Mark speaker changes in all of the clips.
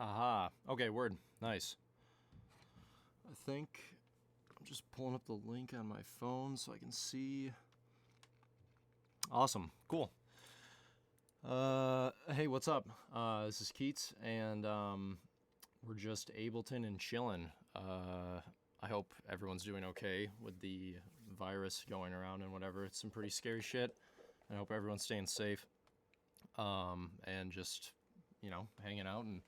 Speaker 1: Aha. Okay, word. Nice. I think I'm just pulling up the link on my phone so I can see. Awesome. Cool. Hey, what's up? This is KEETZ, and we're just Ableton and chilling. I hope everyone's doing okay with the virus going around and whatever. It's some pretty scary shit. I hope everyone's staying safe. And just, you know, hanging out, and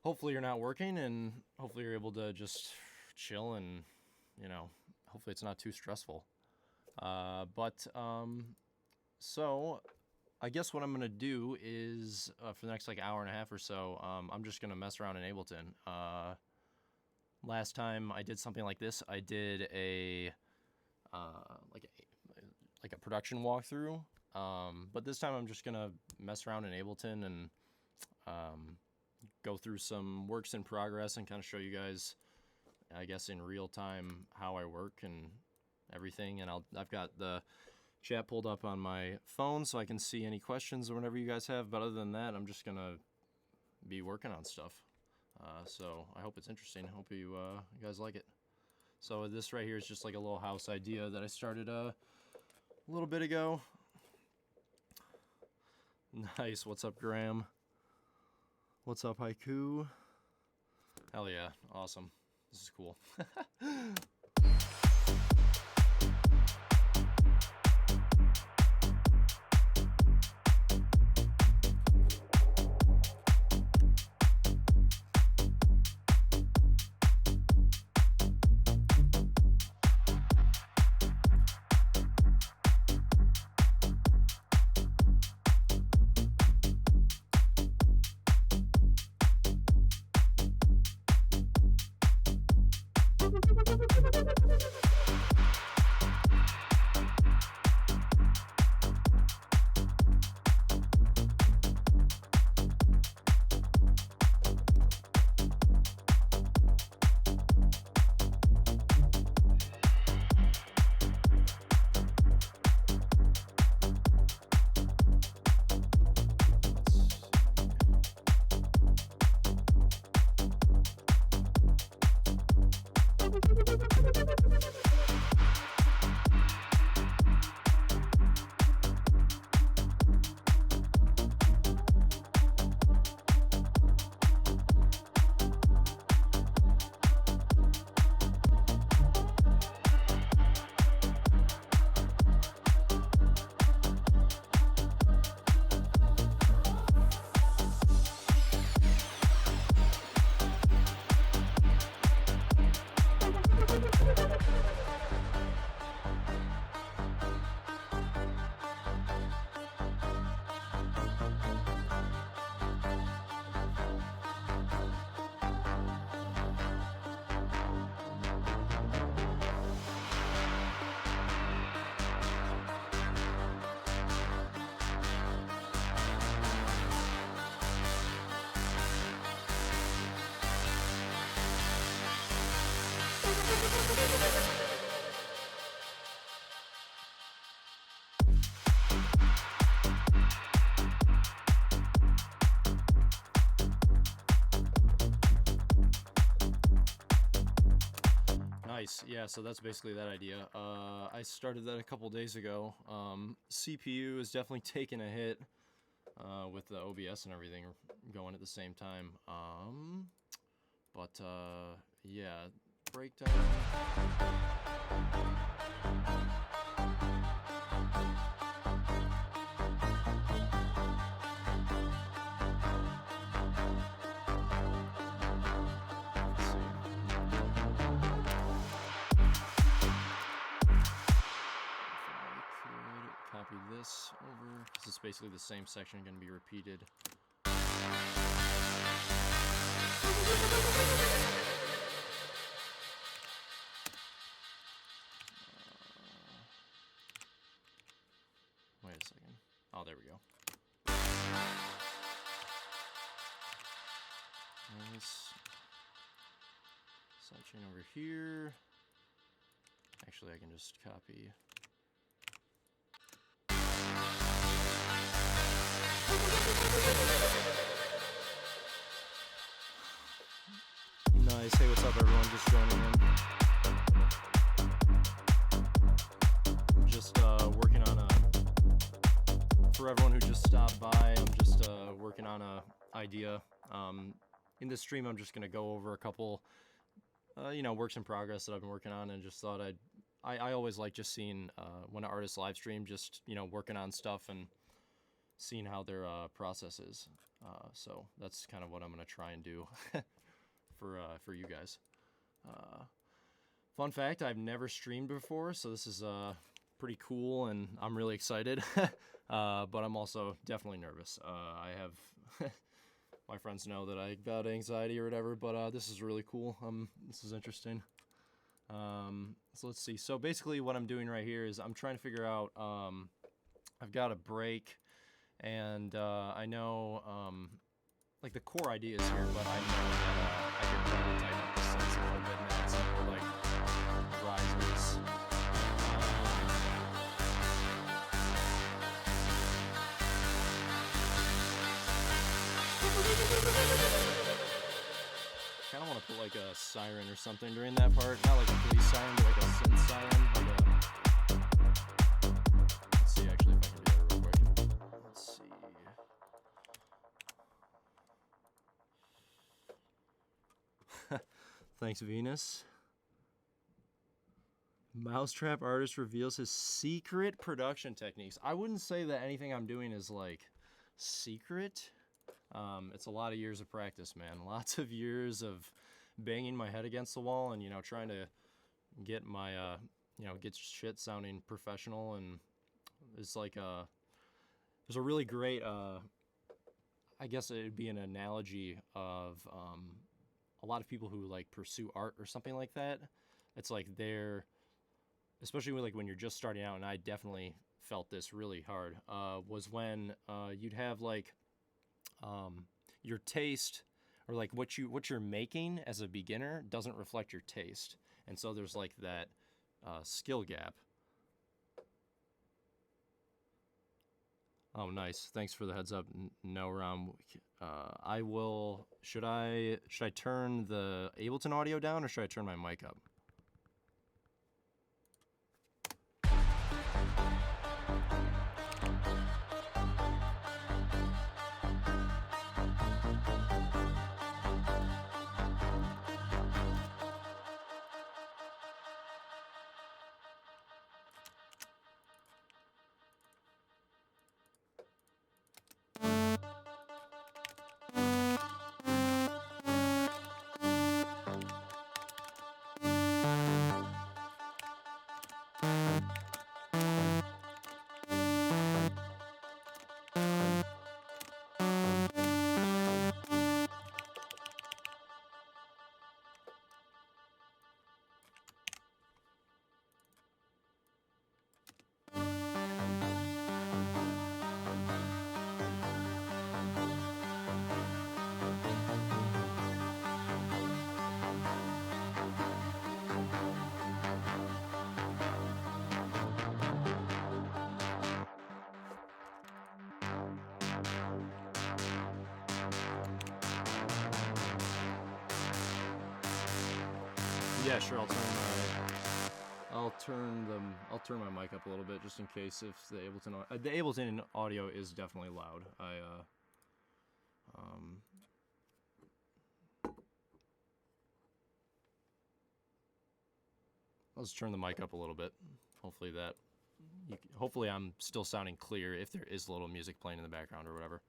Speaker 1: hopefully you're not working, and hopefully you're able to just chill, and, you know, hopefully it's not too stressful. So I guess what I'm going to do is, for the next like hour and a half or so, I'm just going to mess around in Ableton. Last time I did something like this, I did a like a production walkthrough. But this time I'm just gonna mess around in Ableton and go through some works in progress and kind of show you guys, I guess, in real time how I work and everything. And I've got the chat pulled up on my phone so I can see any questions or whatever you guys have. But other than that, I'm just gonna be working on stuff. So I hope it's interesting. I hope you guys like it. So this right here is just like a little house idea that I started a little bit ago. Nice. What's up, Graham? What's up, Haiku? Hell yeah. Awesome. This is cool. Nice. Yeah, so that's basically that idea. I started that a couple days ago. CPU is definitely taking a hit with the OBS and everything going at the same time. Yeah, breakdown. Copy this over, because it's basically the same section going to be repeated. Wait a second. Oh, there we go. Nice. Sidechain over here. Actually, I can just copy. Nice. Hey, what's up, everyone? Just joining in. I'm just working on a. For everyone who just stopped by, I'm just working on a idea. In this stream, I'm just gonna go over a couple, works in progress that I've been working on, and just thought I always like just seeing when an artist live stream, just working on stuff and seeing how their process is. So that's kind of what I'm gonna try and do for you guys. Fun fact: I've never streamed before, so this is pretty cool, and I'm really excited. But I'm also definitely nervous. I have my friends know that I got anxiety or whatever, but this is really cool. This is interesting. So let's see. So basically what I'm doing right here is I'm trying to figure out, I've got a break, and I know like the core idea is here, but I know that I could probably tighten up the sense a little bit and add some more like risers. I kind of want to put like a siren or something during that part. Not like a police siren, but like a synth siren. Let's see actually if I can do that real quick. Let's see. Thanks, Venus. mau5trap artist reveals his secret production techniques. I wouldn't say that anything I'm doing is like secret. It's a lot of years of practice, man. Lots of years of banging my head against the wall and, trying to get my, get shit sounding professional. And it's like, there's a really great, I guess it'd be an analogy of, a lot of people who like pursue art or something like that. It's like especially when you're just starting out, and I definitely felt this really hard, was when, you'd have like, your taste or like what you're making as a beginner doesn't reflect your taste, and so there's like that skill gap. Oh, nice. Thanks for the heads up. No, Ram. I will. Should I turn the Ableton audio down, or should I turn my mic up? Yeah, sure. I'll turn my mic up a little bit just in case if the Ableton audio is definitely loud. I'll just turn the mic up a little bit. Hopefully I'm still sounding clear if there is a little music playing in the background or whatever.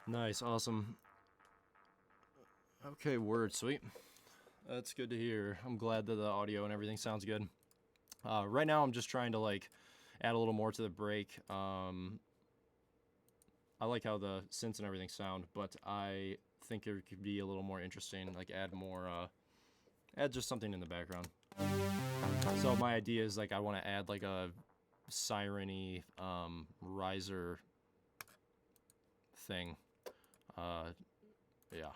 Speaker 1: Nice, awesome. Okay, word, sweet. That's good to hear. I'm glad that the audio and everything sounds good. Right now, I'm just trying to like add a little more to the break. I like how the synths and everything sound, but I think it could be a little more interesting. Like add more, add just something in the background. So my idea is like I want to add like a siren-y riser thing. Yeah.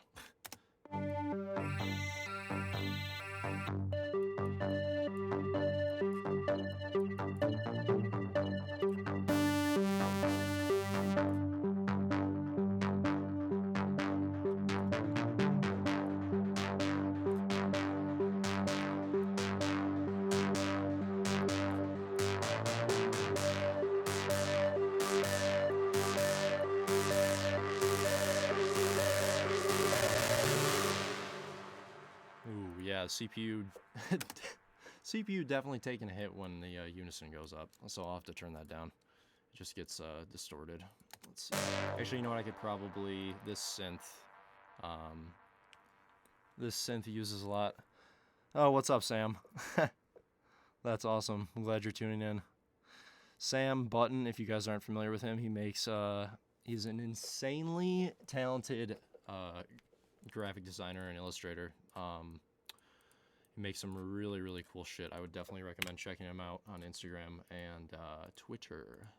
Speaker 1: Yeah, CPU CPU definitely taking a hit when the unison goes up, so I'll have to turn that down. It just gets distorted. Let's see. Actually, you know what? I could probably this synth uses a lot. Oh, what's up, Sam? That's awesome. I'm glad you're tuning in. Sam Button, if you guys aren't familiar with him, he makes he's an insanely talented graphic designer and illustrator. He makes some really, really cool shit. I would definitely recommend checking him out on Instagram and Twitter.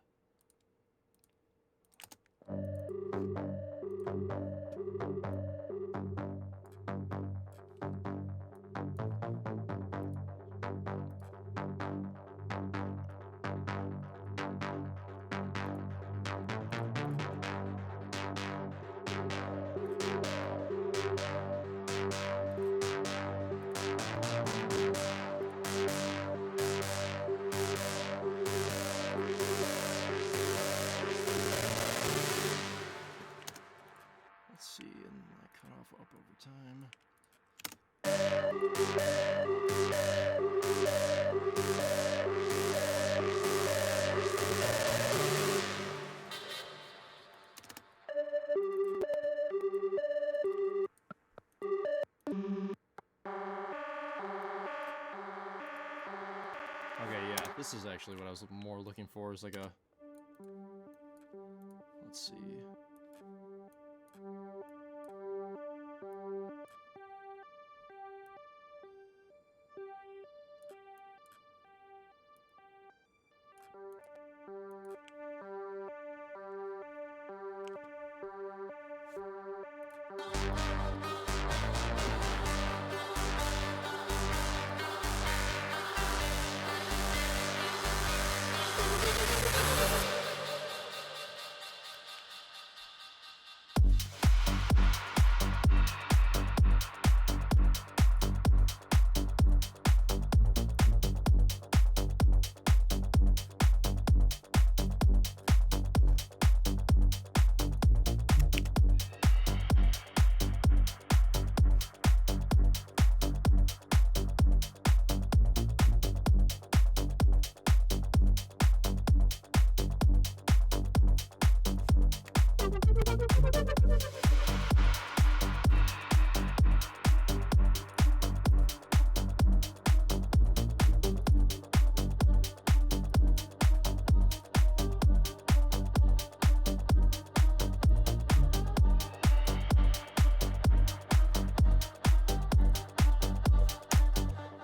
Speaker 1: This is actually what I was more looking for, is like a, let's see.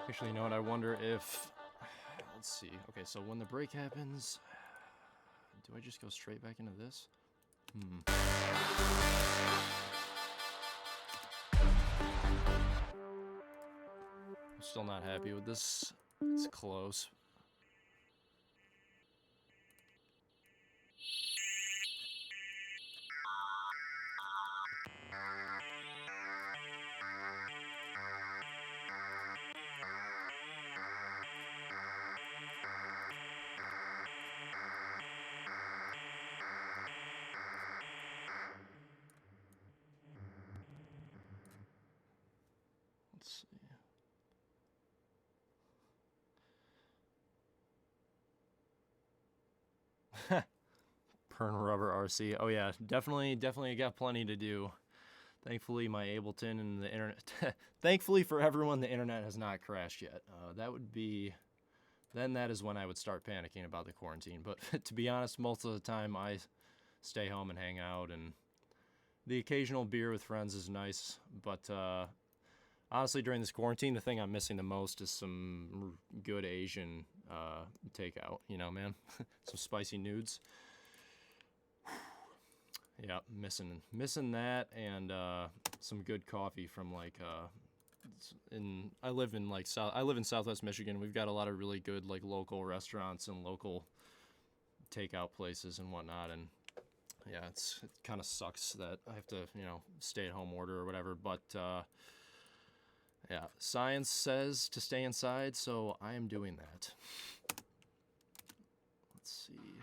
Speaker 1: Actually, you know what? I wonder if, let's see. Okay, so when the break happens, do I just go straight back into this? I'm still not happy with this. It's close. Let's see. Burn rubber RC. Oh yeah, definitely got plenty to do. Thankfully, my Ableton and the internet. Thankfully for everyone, the internet has not crashed yet. That would be. Then that is when I would start panicking about the quarantine. But to be honest, most of the time I stay home and hang out, and the occasional beer with friends is nice. But honestly, during this quarantine, the thing I'm missing the most is some good Asian takeout. You know, man, some spicy nudes. Yeah, missing that, and some good coffee from like I live in Southwest Michigan. We've got a lot of really good like local restaurants and local takeout places and whatnot, and yeah, it kind of sucks that I have to, you know, stay at home order or whatever, but yeah, science says to stay inside, so I am doing that. Let's see.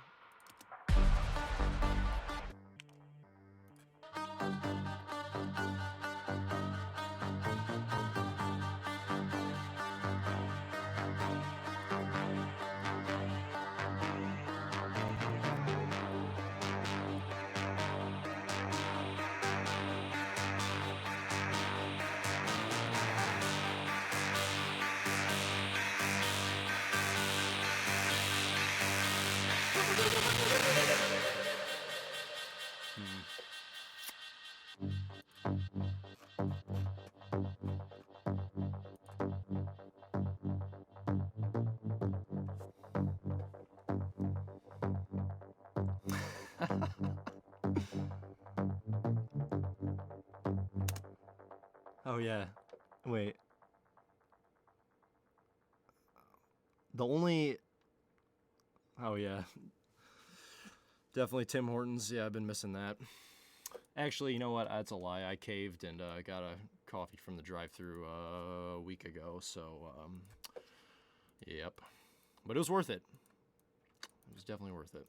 Speaker 1: Oh yeah, wait. Oh yeah, definitely Tim Hortons. Yeah, I've been missing that. Actually, you know what? That's a lie. I caved and got a coffee from the drive-thru a week ago. So, yep. But it was worth it. It was definitely worth it.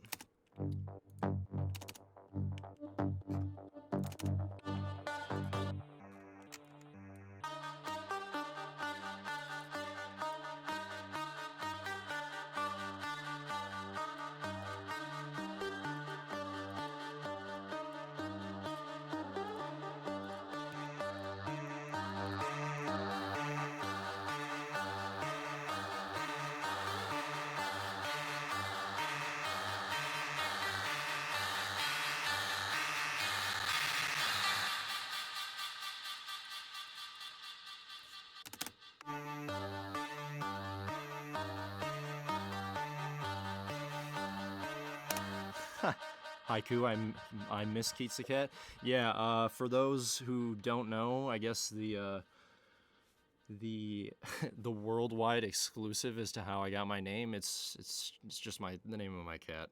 Speaker 1: Haiku, I miss KEETZ the cat. Yeah, for those who don't know, I guess the the worldwide exclusive as to how I got my name, it's just the name of my cat.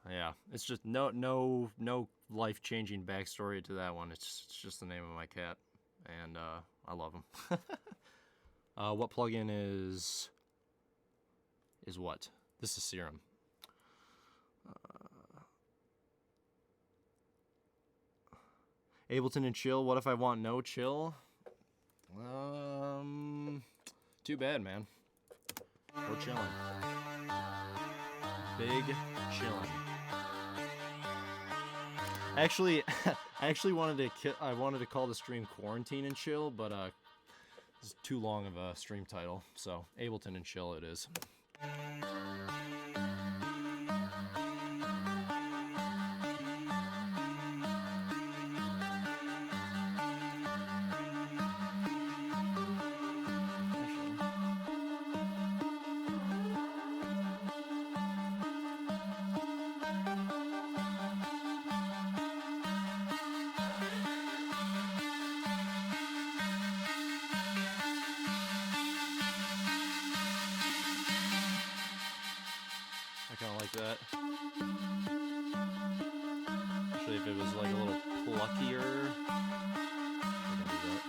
Speaker 1: Yeah, it's just no life-changing backstory to that one. It's just the name of my cat, and I love him. What plugin is what? This is Serum. Ableton and chill. What if I want no chill? Too bad, man. We're chilling. Big chilling. Actually, I actually wanted to call the stream Quarantine and Chill, but it's too long of a stream title. So Ableton and Chill it is. That. Actually, if it was like a little pluckier, I can do that.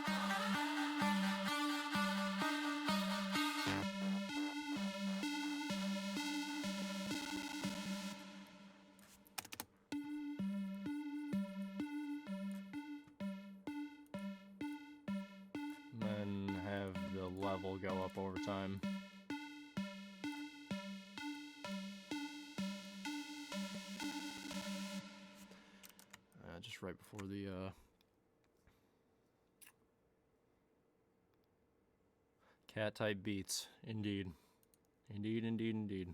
Speaker 1: And then have the level go up over time. just right before the cat type beats. Indeed. Indeed, indeed, indeed.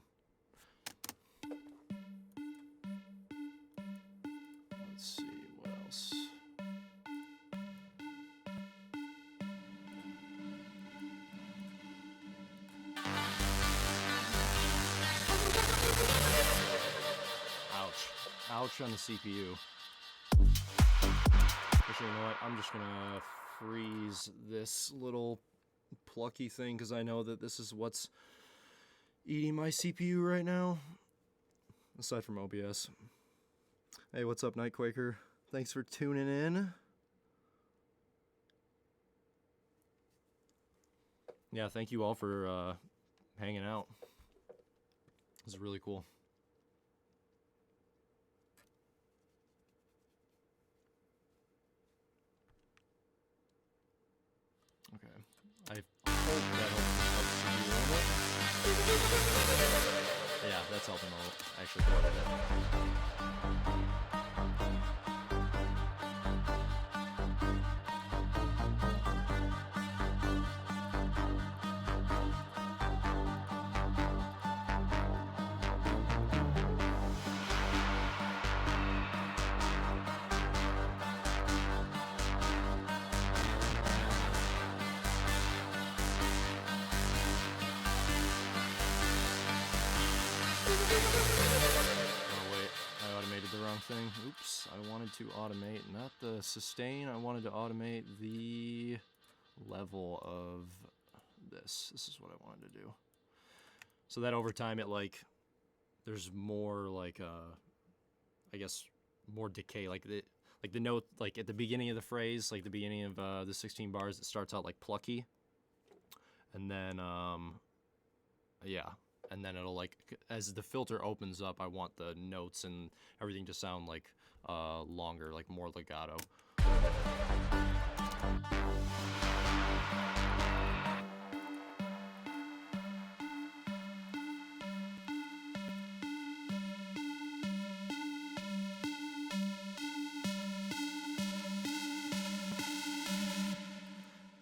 Speaker 1: Let's see what else. Ouch. Ouch on the CPU. Actually, you know what? I'm just gonna freeze this little plucky thing because I know that this is what's eating my CPU right now. Aside from OBS. Hey, what's up, Nightquaker? Thanks for tuning in. Yeah, thank you all for hanging out. This is really cool. Okay, I hope that helps you a little bit. Yeah, that's helping actually quite a bit. Thing. Oops, I wanted to automate not the sustain, I wanted to automate the level of this. This is what I wanted to do. So that over time it like there's more like I guess more decay, like the note like at the beginning of the phrase, like the beginning of the 16 bars, it starts out like plucky. And then yeah. And then it'll like, as the filter opens up, I want the notes and everything to sound like longer, like more legato.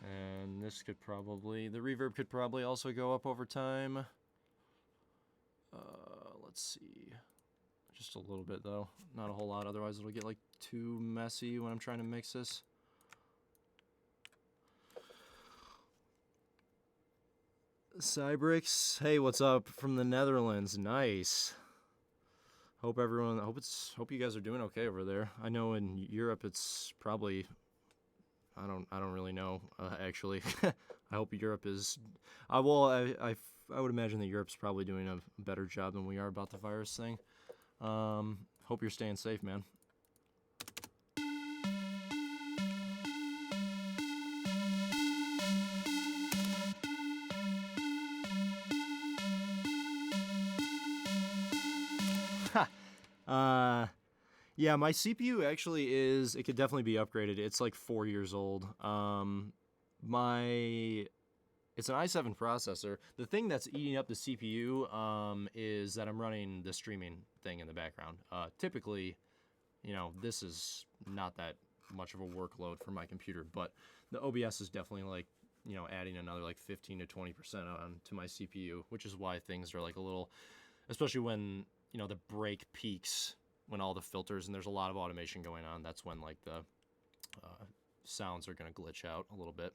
Speaker 1: And this could probably, the reverb could probably also go up over time. Let's see, just a little bit though, not a whole lot, otherwise it'll get like too messy when I'm trying to mix this. Cybrix, hey, what's up from the Netherlands? Nice. Hope everyone, hope you guys are doing okay over there. I know in Europe it's probably, I don't really know actually. I hope Europe is, I would imagine that Europe's probably doing a better job than we are about the virus thing. Hope you're staying safe, man. Yeah, my CPU actually is, it could definitely be upgraded. It's like 4 years old. It's an i7 processor. The thing that's eating up the CPU is that I'm running the streaming thing in the background. Typically, you know, this is not that much of a workload for my computer, but the OBS is definitely like, you know, adding another like 15 to 20% on to my CPU, which is why things are like a little, especially when, you know, the break peaks, when all the filters and there's a lot of automation going on, that's when like the sounds are going to glitch out a little bit.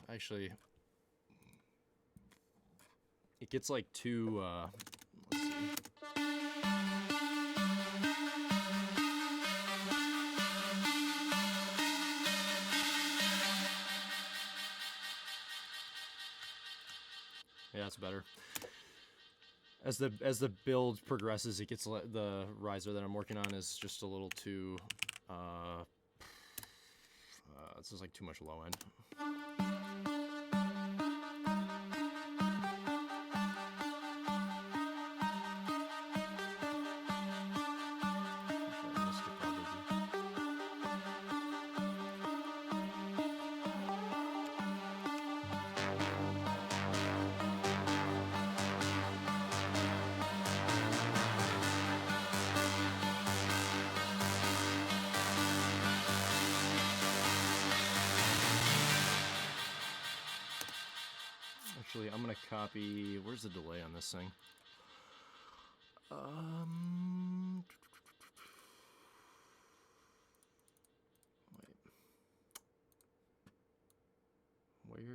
Speaker 1: Actually, it gets like too, let's see. Yeah, that's better. As the build progresses, it gets the riser that I'm working on is just a little too. This is like too much low end. Actually, I'm gonna copy. Where's the delay on this thing? Wait. Where?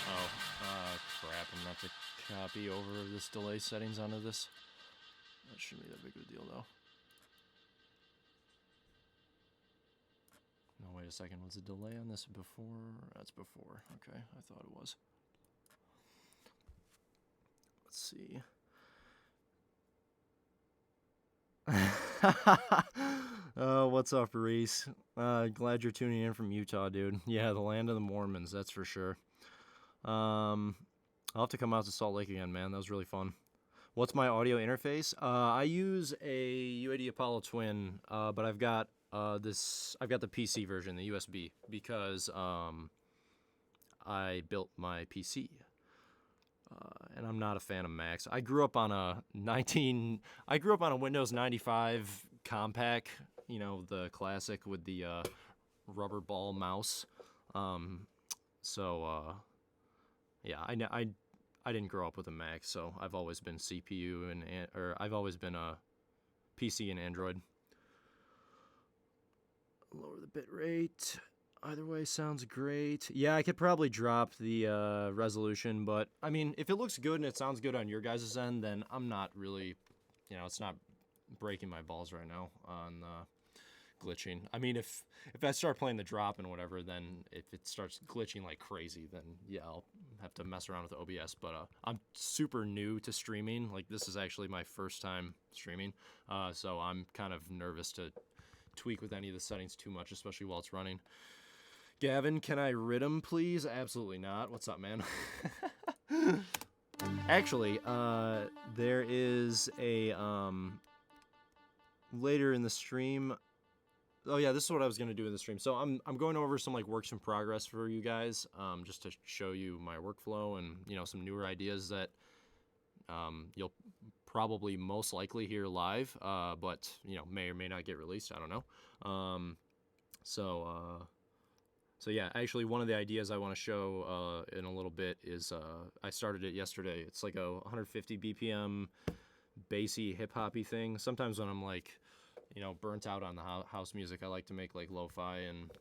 Speaker 1: Oh, crap! I'm gonna have to copy over this delay settings onto this. That shouldn't be that big of a deal, though. No, wait a second. Was the delay on this before? That's before. Okay, I thought it was. Let's see. What's up, Reese? Glad you're tuning in from Utah, dude. Yeah, the land of the Mormons, that's for sure. I'll have to come out to Salt Lake again, man. That was really fun. What's my audio interface? I use a UAD Apollo Twin, but I've got I've got the PC version, the USB, because I built my PC, and I'm not a fan of Macs. I grew up on a Windows 95 Compaq, you know, the classic with the rubber ball mouse. Yeah, I didn't grow up with a Mac, so I've always been CPU or I've always been a PC and Android. Lower the bit rate. Either way sounds great. Yeah, I could probably drop the resolution, but I mean, if it looks good and it sounds good on your guys' end, then I'm not really, you know, it's not breaking my balls right now on glitching. I mean, if I start playing the drop and whatever, then if it starts glitching like crazy, then yeah, I'll have to mess around with OBS. But I'm super new to streaming. Like, this is actually my first time streaming, so I'm kind of nervous to tweak with any of the settings too much, especially while it's running. Gavin, can I rhythm, please? Absolutely not. What's up, man? Actually, there is a later in the stream. Oh yeah, this is what I was gonna do in the stream. So I'm going over some like works in progress for you guys, just to show you my workflow and, you know, some newer ideas that you'll probably most likely hear live, but, you know, may or may not get released. I don't know. So yeah, actually one of the ideas I want to show in a little bit is I started it yesterday. It's like a 150 BPM bassy hip hoppy thing. Sometimes when I'm like, you know, burnt out on the house music, I like to make like lo-fi and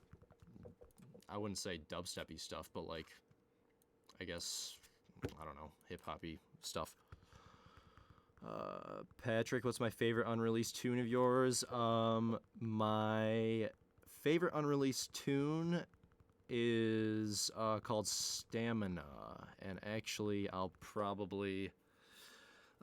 Speaker 1: I wouldn't say dubsteppy stuff, but like, I guess, I don't know, hip hoppy stuff. Patrick, what's my favorite unreleased tune of yours? My favorite unreleased tune is called Stamina, and actually I'll probably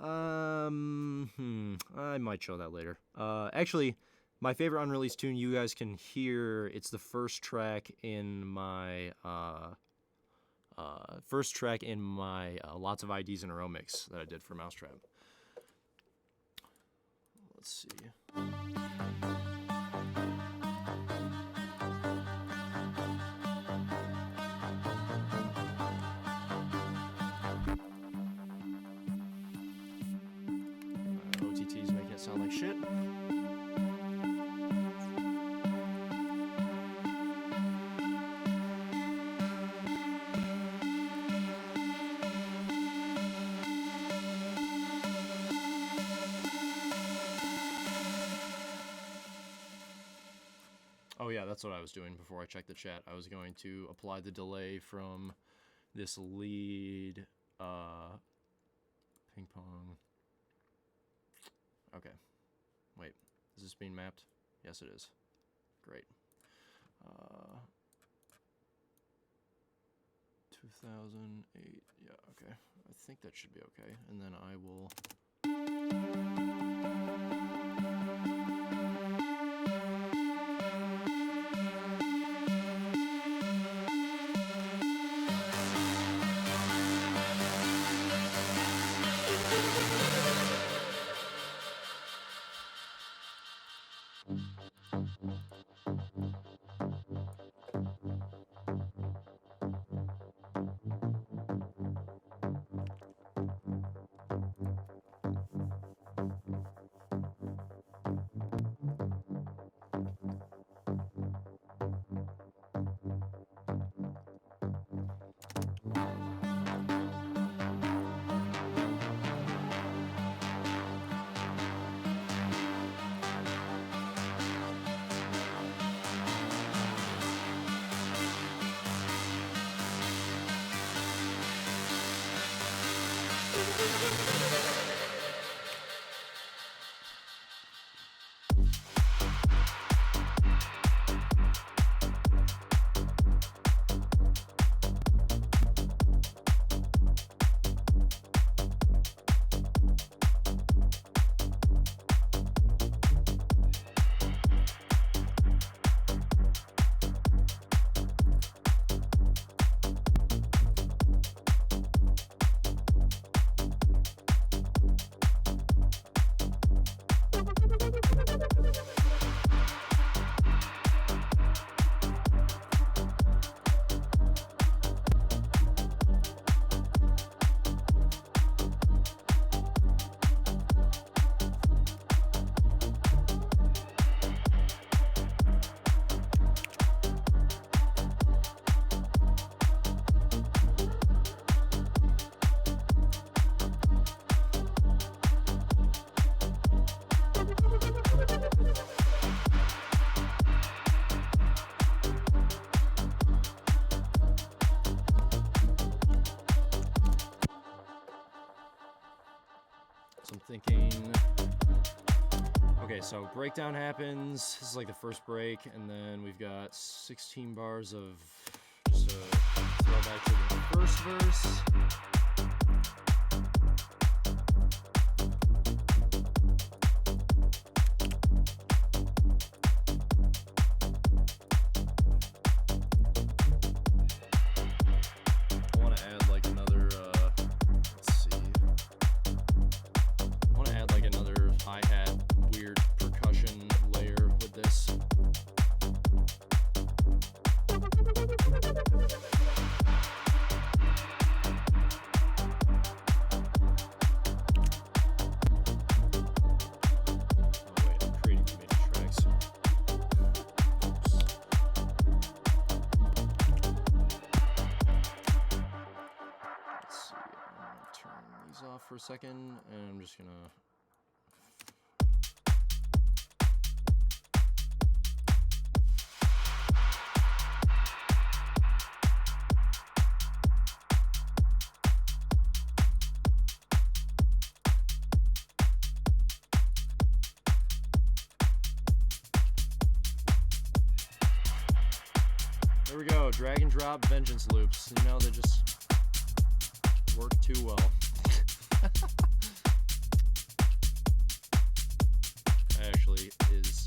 Speaker 1: I might show that later. Actually, my favorite unreleased tune you guys can hear, it's the first track in my Lots of IDs in a Row mix that I did for mau5trap. Let's see. OTT's making it sound like shit. Oh yeah, that's what I was doing before I checked the chat. I was going to apply the delay from this lead ping pong. Okay, wait, is this being mapped? Yes, it is. Great. 2008. Yeah, okay. I think that should be okay. And then I will... So I'm thinking, okay, so breakdown happens. This is like the first break, and then we've got 16 bars of just a throwback to the first verse. For a second, and I'm just gonna there we go, drag and drop vengeance loops. You know, they just work too well. Actually is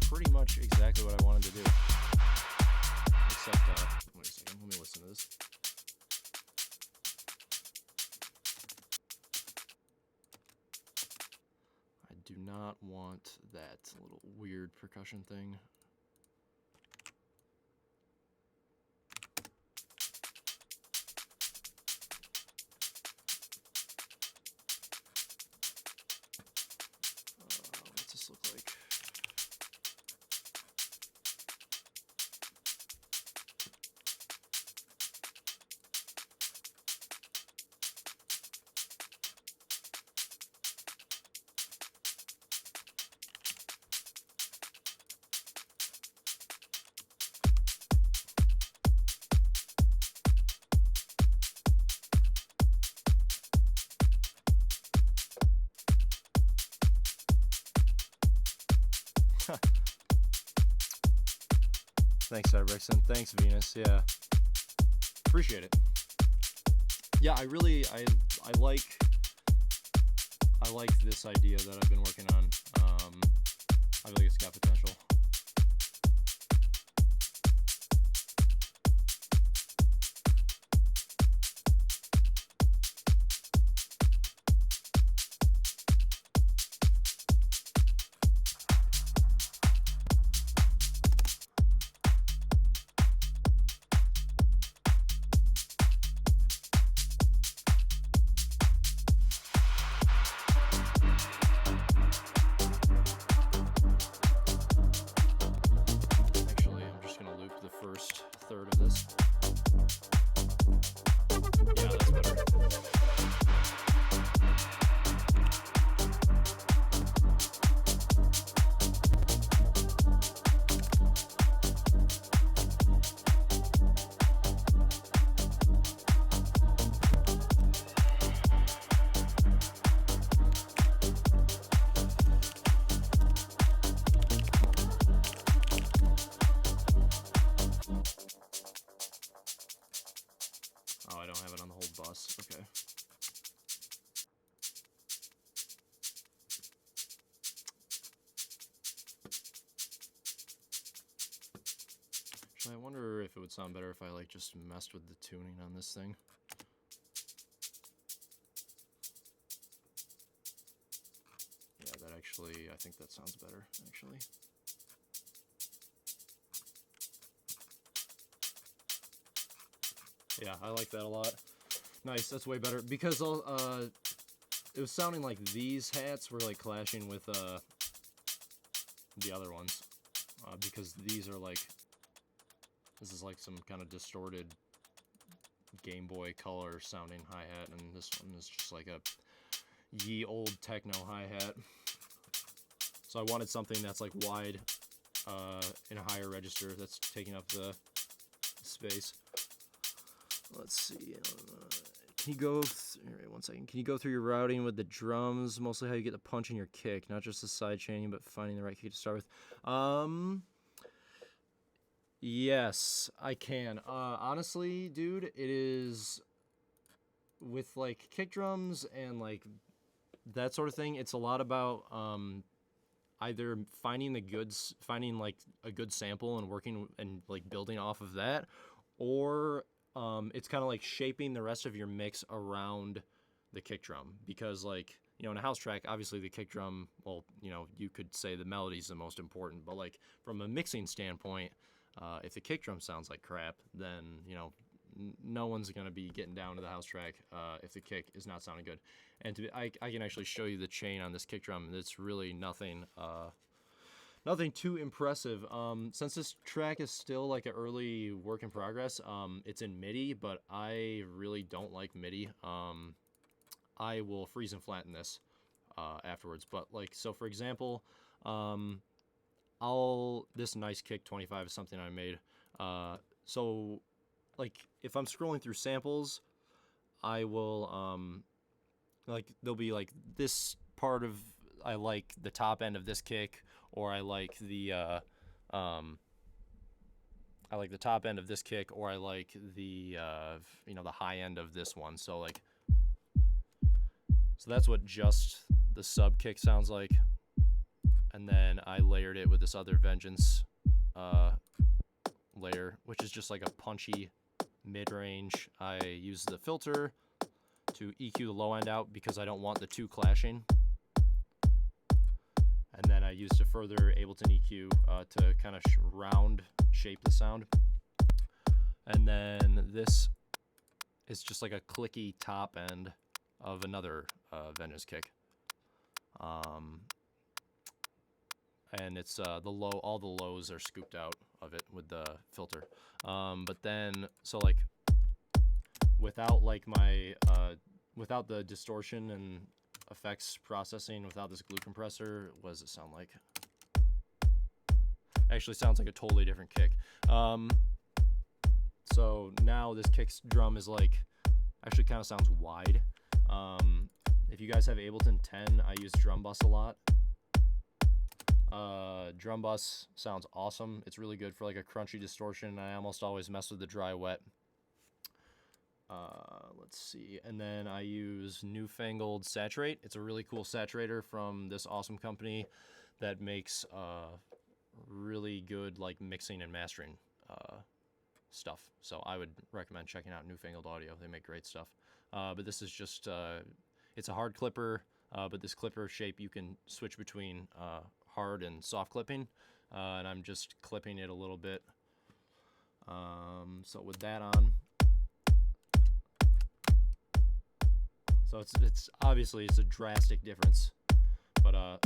Speaker 1: pretty much exactly what I wanted to do. Except, wait a second, let me listen to this. I do not want that little weird percussion thing. Thanks, Cybrexon. Thanks, Venus. Yeah. Appreciate it. yeah, I like this idea that I've been working on. I feel like it's got potential. Oh, I don't have it on the whole bus. Okay. Actually, I wonder if it would sound better if I like just messed with the tuning on this thing. Yeah, that actually, I think that sounds better, actually. Yeah, I like that a lot. Nice, that's way better. Because it was sounding like these hats were like clashing with the other ones. Because these are like, this is like some kind of distorted Game Boy Color sounding hi-hat, and this one is just like a ye old techno hi-hat. So I wanted something that's like wide in a higher register that's taking up the space. Let's see. Can you go? One second. Can you go through your routing with the drums? Mostly how you get the punch in your kick, not just the side chaining, but finding the right kick to start with. Yes, I can. Honestly, dude, it is with like kick drums and like that sort of thing. It's a lot about either finding like a good sample and working and like building off of that, or it's kind of like shaping the rest of your mix around the kick drum, because like, you know, in a house track, obviously the kick drum, well, you know, you could say the melody is the most important, but like from a mixing standpoint, if the kick drum sounds like crap, then, you know, no one's going to be getting down to the house track if the kick is not sounding good. And I can actually show you the chain on this kick drum. It's really nothing too impressive. Since this track is still like an early work in progress, it's in MIDI, but I really don't like MIDI. I will freeze and flatten this afterwards. But like, so for example, this nice kick 25 is something I made. So like if I'm scrolling through samples, I will like there'll be like this part of, I like the top end of this kick, or I like the top end of this kick, or I like the you know, the high end of this one. So like, so that's what just the sub kick sounds like, and then I layered it with this other Vengeance layer, which is just like a punchy mid-range. I use the filter to EQ the low end out because I don't want the two clashing. And then I used a further Ableton EQ to kind of round shape the sound. And then this is just like a clicky top end of another Vengeance kick. And it's all the lows are scooped out of it with the filter. But then, so like, without like my, without the distortion and effects processing, without this glue compressor, what does it sound like? Actually sounds like a totally different kick. So now this kick drum is like, actually kind of sounds wide. If you guys have Ableton 10, I use drum bus a lot. Drum bus sounds awesome. It's really good for like a crunchy distortion. I almost always mess with the dry wet. Let's see. And then I use Newfangled Saturate. It's a really cool saturator from this awesome company that makes really good like mixing and mastering stuff. So I would recommend checking out Newfangled Audio. They make great stuff. But this is just, it's a hard clipper, but this clipper shape you can switch between hard and soft clipping. And I'm just clipping it a little bit. So with that on, so it's obviously it's a drastic difference, but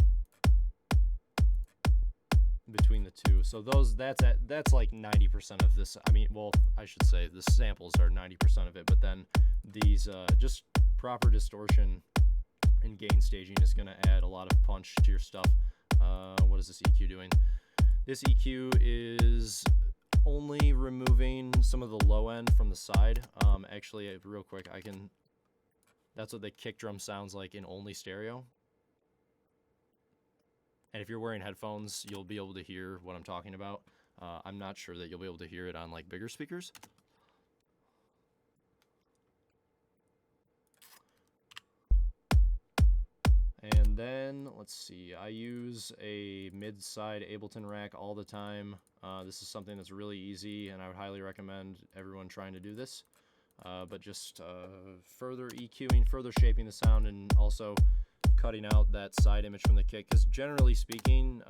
Speaker 1: between the two. So that's like 90% of this. I mean, well, I should say the samples are 90% of it, but then these just proper distortion and gain staging is going to add a lot of punch to your stuff. What is this EQ doing? This EQ is only removing some of the low end from the side. Actually, real quick, that's what the kick drum sounds like in only stereo. And if you're wearing headphones, you'll be able to hear what I'm talking about. I'm not sure that you'll be able to hear it on like bigger speakers. And then, let's see, I use a mid-side Ableton rack all the time. This is something that's really easy, and I would highly recommend everyone trying to do this. But just further EQing, further shaping the sound, and also cutting out that side image from the kick. Because generally speaking,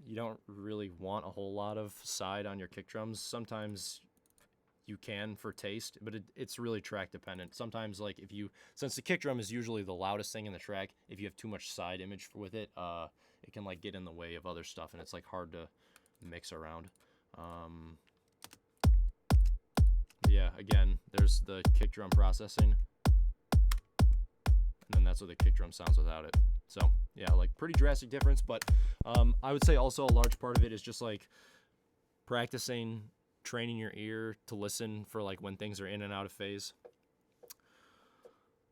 Speaker 1: you don't really want a whole lot of side on your kick drums. Sometimes you can for taste, but it's really track dependent. Sometimes, like since the kick drum is usually the loudest thing in the track, if you have too much side image with it, it can like get in the way of other stuff, and it's like hard to mix around. Yeah, again, there's the kick drum processing, and then that's what the kick drum sounds without it. So yeah, like pretty drastic difference, but I would say also a large part of it is just like practicing, training your ear to listen for like when things are in and out of phase,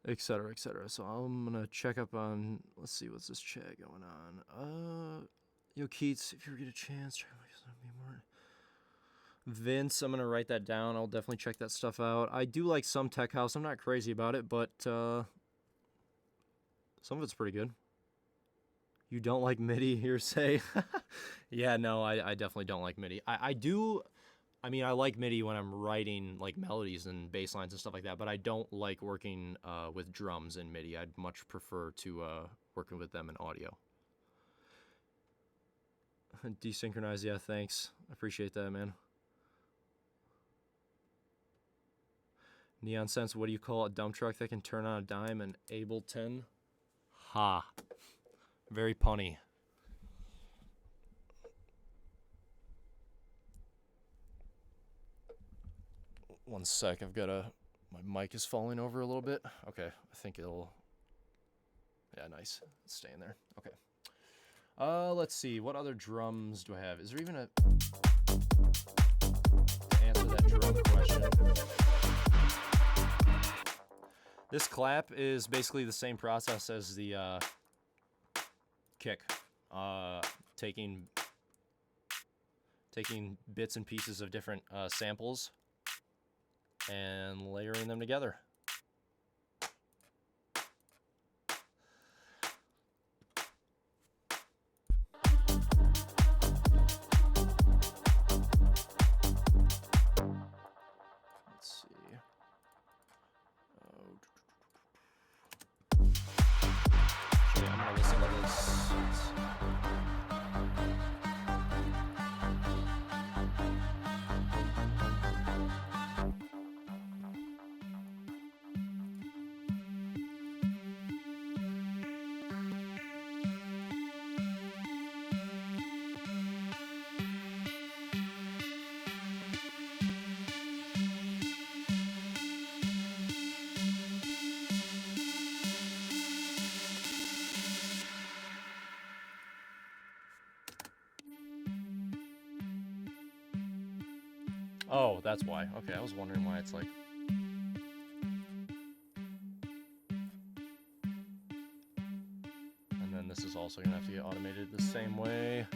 Speaker 1: etc., etc. So I'm gonna check up on, let's see, what's this chat going on? Yo, KEETZ, if you ever get a chance, try to be more. Vince, I'm gonna write that down. I'll definitely check that stuff out. I do like some tech house. I'm not crazy about it, but some of it's pretty good. You don't like MIDI, hearsay? Yeah, no, I definitely don't like MIDI. I mean, I like MIDI when I'm writing like melodies and bass lines and stuff like that, but I don't like working with drums in MIDI. I'd much prefer to working with them in audio. Desynchronize, yeah, thanks. I appreciate that, man. Neon Sense, what do you call a dump truck that can turn on a dime? An Ableton? Ha. Very punny. One sec, my mic is falling over a little bit. Okay, I think it'll, yeah, nice. It's staying there. Okay. Let's see, what other drums do I have? Is there even to answer that drum question? This clap is basically the same process as the kick. Taking bits and pieces of different samples and layering them together. Let's see. Okay, I'm gonna listen to this. Oh, that's why. Okay, I was wondering why it's like... And then this is also going to have to get automated the same way.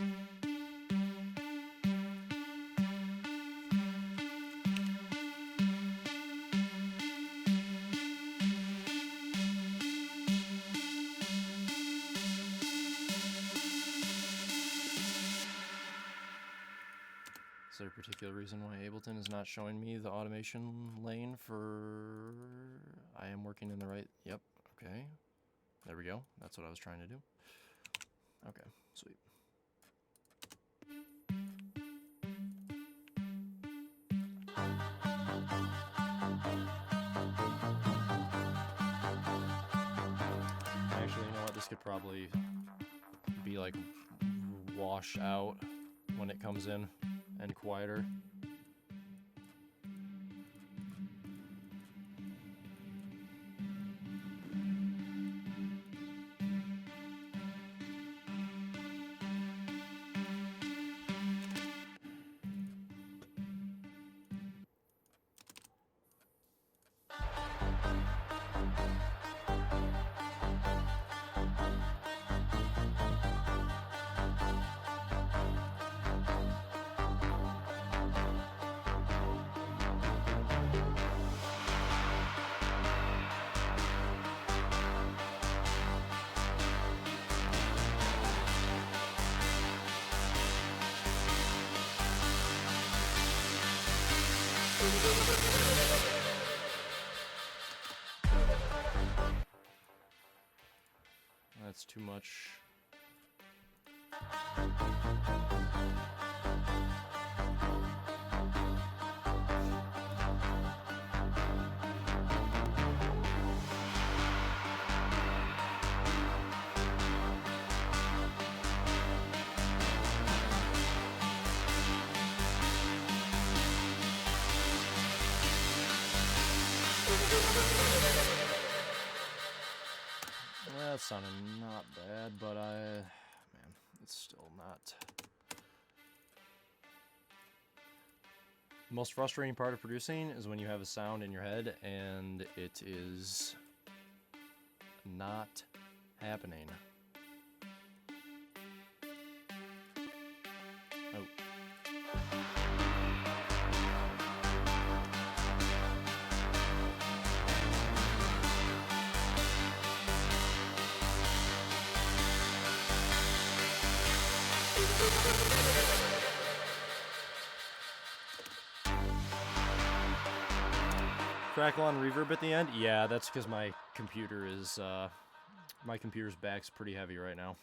Speaker 1: particular reason why Ableton is not showing me the automation lane for... I am working in the right... Yep, okay. There we go. That's what I was trying to do. Okay, sweet. Actually, you know what? This could probably be like wash out when it comes in and quieter. That's too much. That sounded not bad, but man, it's still not. The most frustrating part of producing is when you have a sound in your head and it is not happening. Oh. Crackle on reverb at the end? Yeah, that's because my computer is, my computer's back's pretty heavy right now.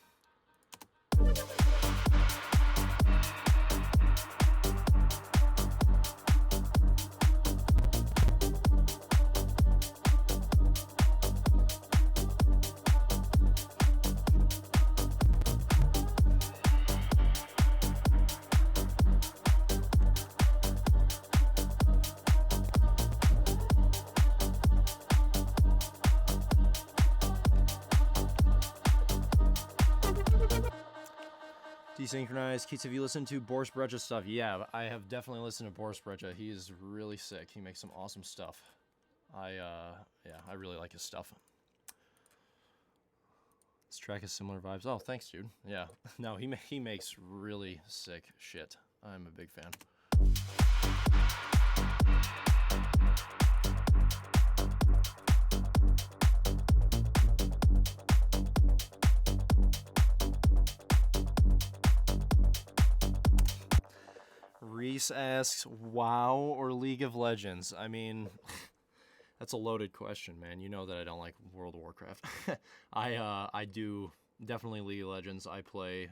Speaker 1: Desynchronized. KEETZ, have you listened to Boris Brejcha's stuff? Yeah, I have definitely listened to Boris Brejcha. He is really sick. He makes some awesome stuff. Yeah, I really like his stuff. This track has similar vibes. Oh, thanks, dude. Yeah, no, he makes really sick shit. I'm a big fan. Reese asks, WoW or League of Legends? I mean, that's a loaded question, man. You know that I don't like World of Warcraft. I do definitely League of Legends. I play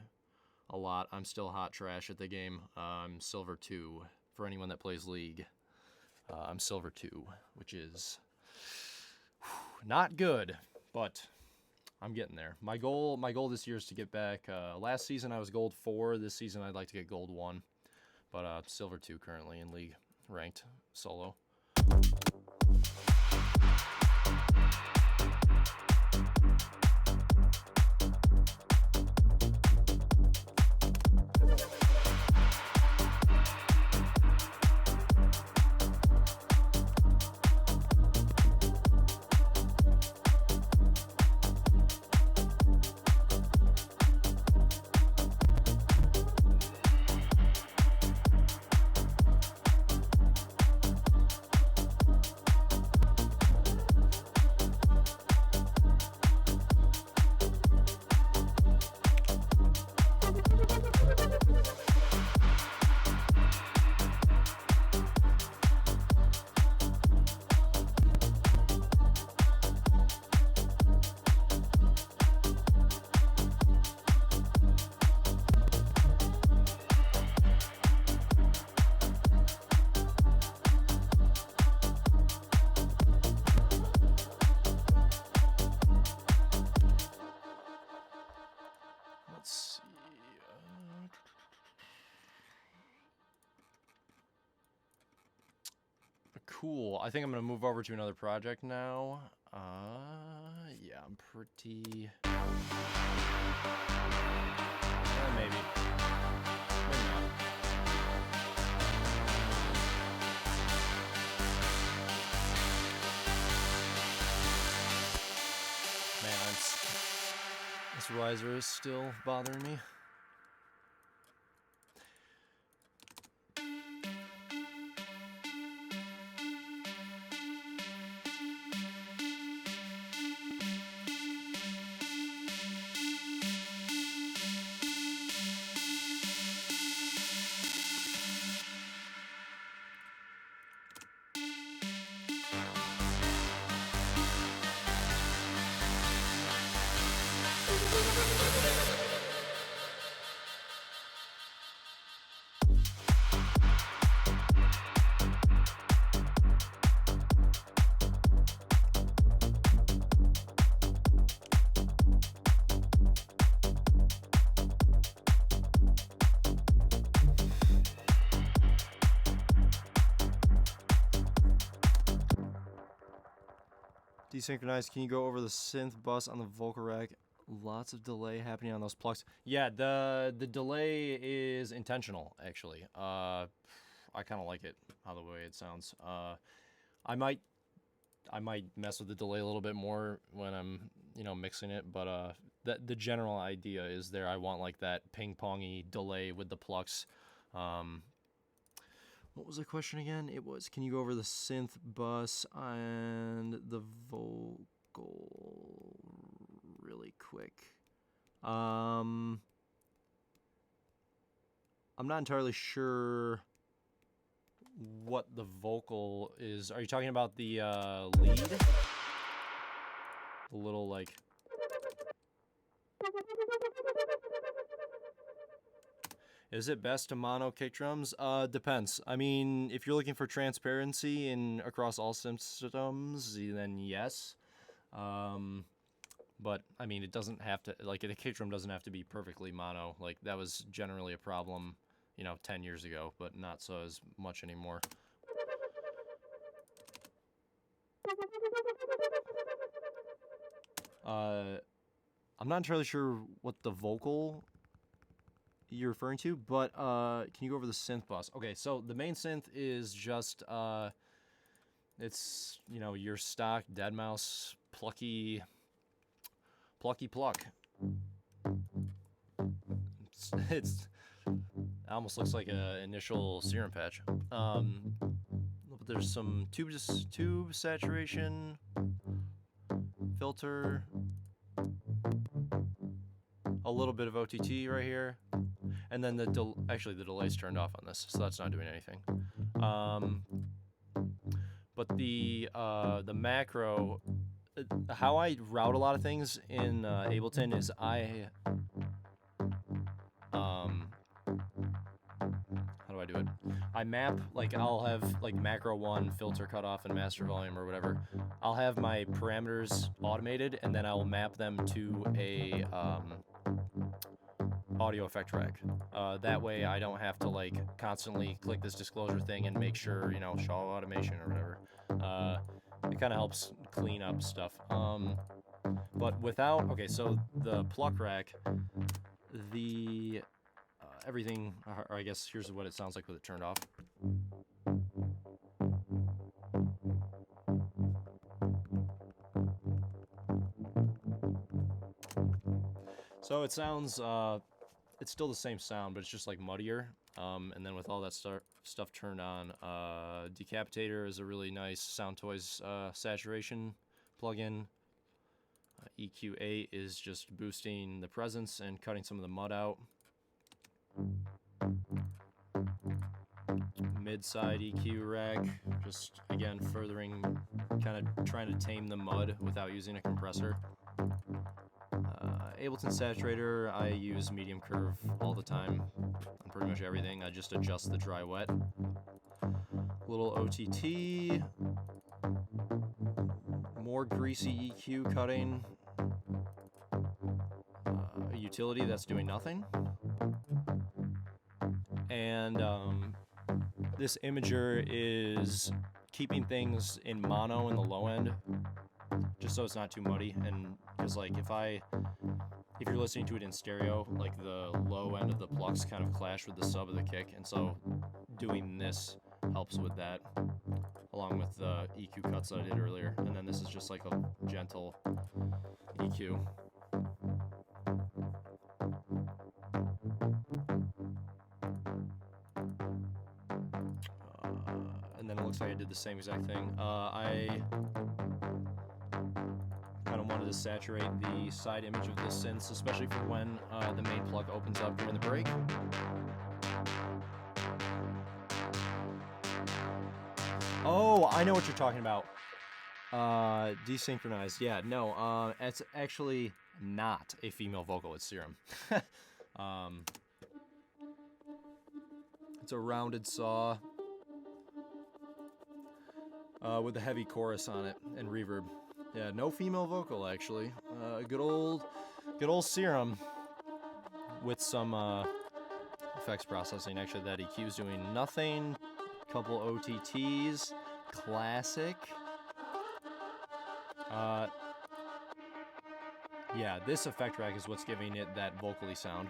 Speaker 1: a lot. I'm still hot trash at the game. I'm Silver 2 for anyone that plays League. I'm Silver 2, which is not good, but I'm getting there. My goal this year is to get back. Last season I was Gold 4. This season I'd like to get Gold 1. But Silver 2 currently in League, ranked solo. Cool. I think I'm gonna move over to another project now. Yeah, I'm pretty. Maybe. Maybe not. Man, this riser is still bothering me. Desynchronized, can you go over the synth bus on the vocal rack? Lots of delay happening on those plucks. Yeah, the delay is intentional, actually. I kind of like it, how the way it sounds. I might mess with the delay a little bit more when I'm, mixing it, but the general idea is there. I want like that ping-pongy delay with the plucks. What was the question again? It was, can you go over the synth bus and the vocal really quick? I'm not entirely sure what the vocal is. Are you talking about the lead? The little like... Is it best to mono kick drums? Depends. I mean, if you're looking for transparency across all systems, then yes. But I mean, it doesn't have to, like, the kick drum doesn't have to be perfectly mono. Like, that was generally a problem, 10 years ago, but not so as much anymore. I'm not entirely sure what the vocal you're referring to, but can you go over the synth bus? Okay, so the main synth is just it's your stock deadmau5 plucky pluck. It almost looks like an initial serum patch. But there's some tube saturation, filter, a little bit of OTT right here, and then actually the delay's turned off on this, so that's not doing anything. But the macro, how I route a lot of things in Ableton is how do I do it? I map, like, I'll have like macro 1, filter cutoff, and master volume or whatever. I'll have my parameters automated, and then I will map them to a audio effect rack. That way I don't have to like constantly click this disclosure thing and make sure, show automation or whatever. It kind of helps clean up stuff. But without, okay, so the pluck rack, the everything, or I guess here's what it sounds like with it turned off. So it sounds, it's still the same sound, but it's just like muddier. And then with all that stuff turned on, Decapitator is a really nice Sound Toys saturation plugin. EQ8 is just boosting the presence and cutting some of the mud out. Mid-side EQ rack, just again furthering, kind of trying to tame the mud without using a compressor. Ableton saturator, I use medium curve all the time on pretty much everything. I just adjust the dry wet. Little OTT, more greasy EQ cutting, a utility that's doing nothing, and this imager is keeping things in mono in the low end, just so it's not too muddy. And because like if you're listening to it in stereo, like the low end of the plucks kind of clash with the sub of the kick, and so doing this helps with that, along with the EQ cuts that I did earlier. And then this is just like a gentle EQ. And then it looks like I did the same exact thing. I kind of wanted to saturate the side image of the synths, especially for when the main plug opens up during the break. Oh, I know what you're talking about. Desynchronized. Yeah, no, it's actually not a female vocal, it's Serum. It's a rounded saw with a heavy chorus on it and reverb. Yeah, no female vocal actually. Good old Serum with some effects processing. Actually, that EQ's doing nothing. Couple OTTs, classic. Yeah, this effect rack is what's giving it that vocally sound.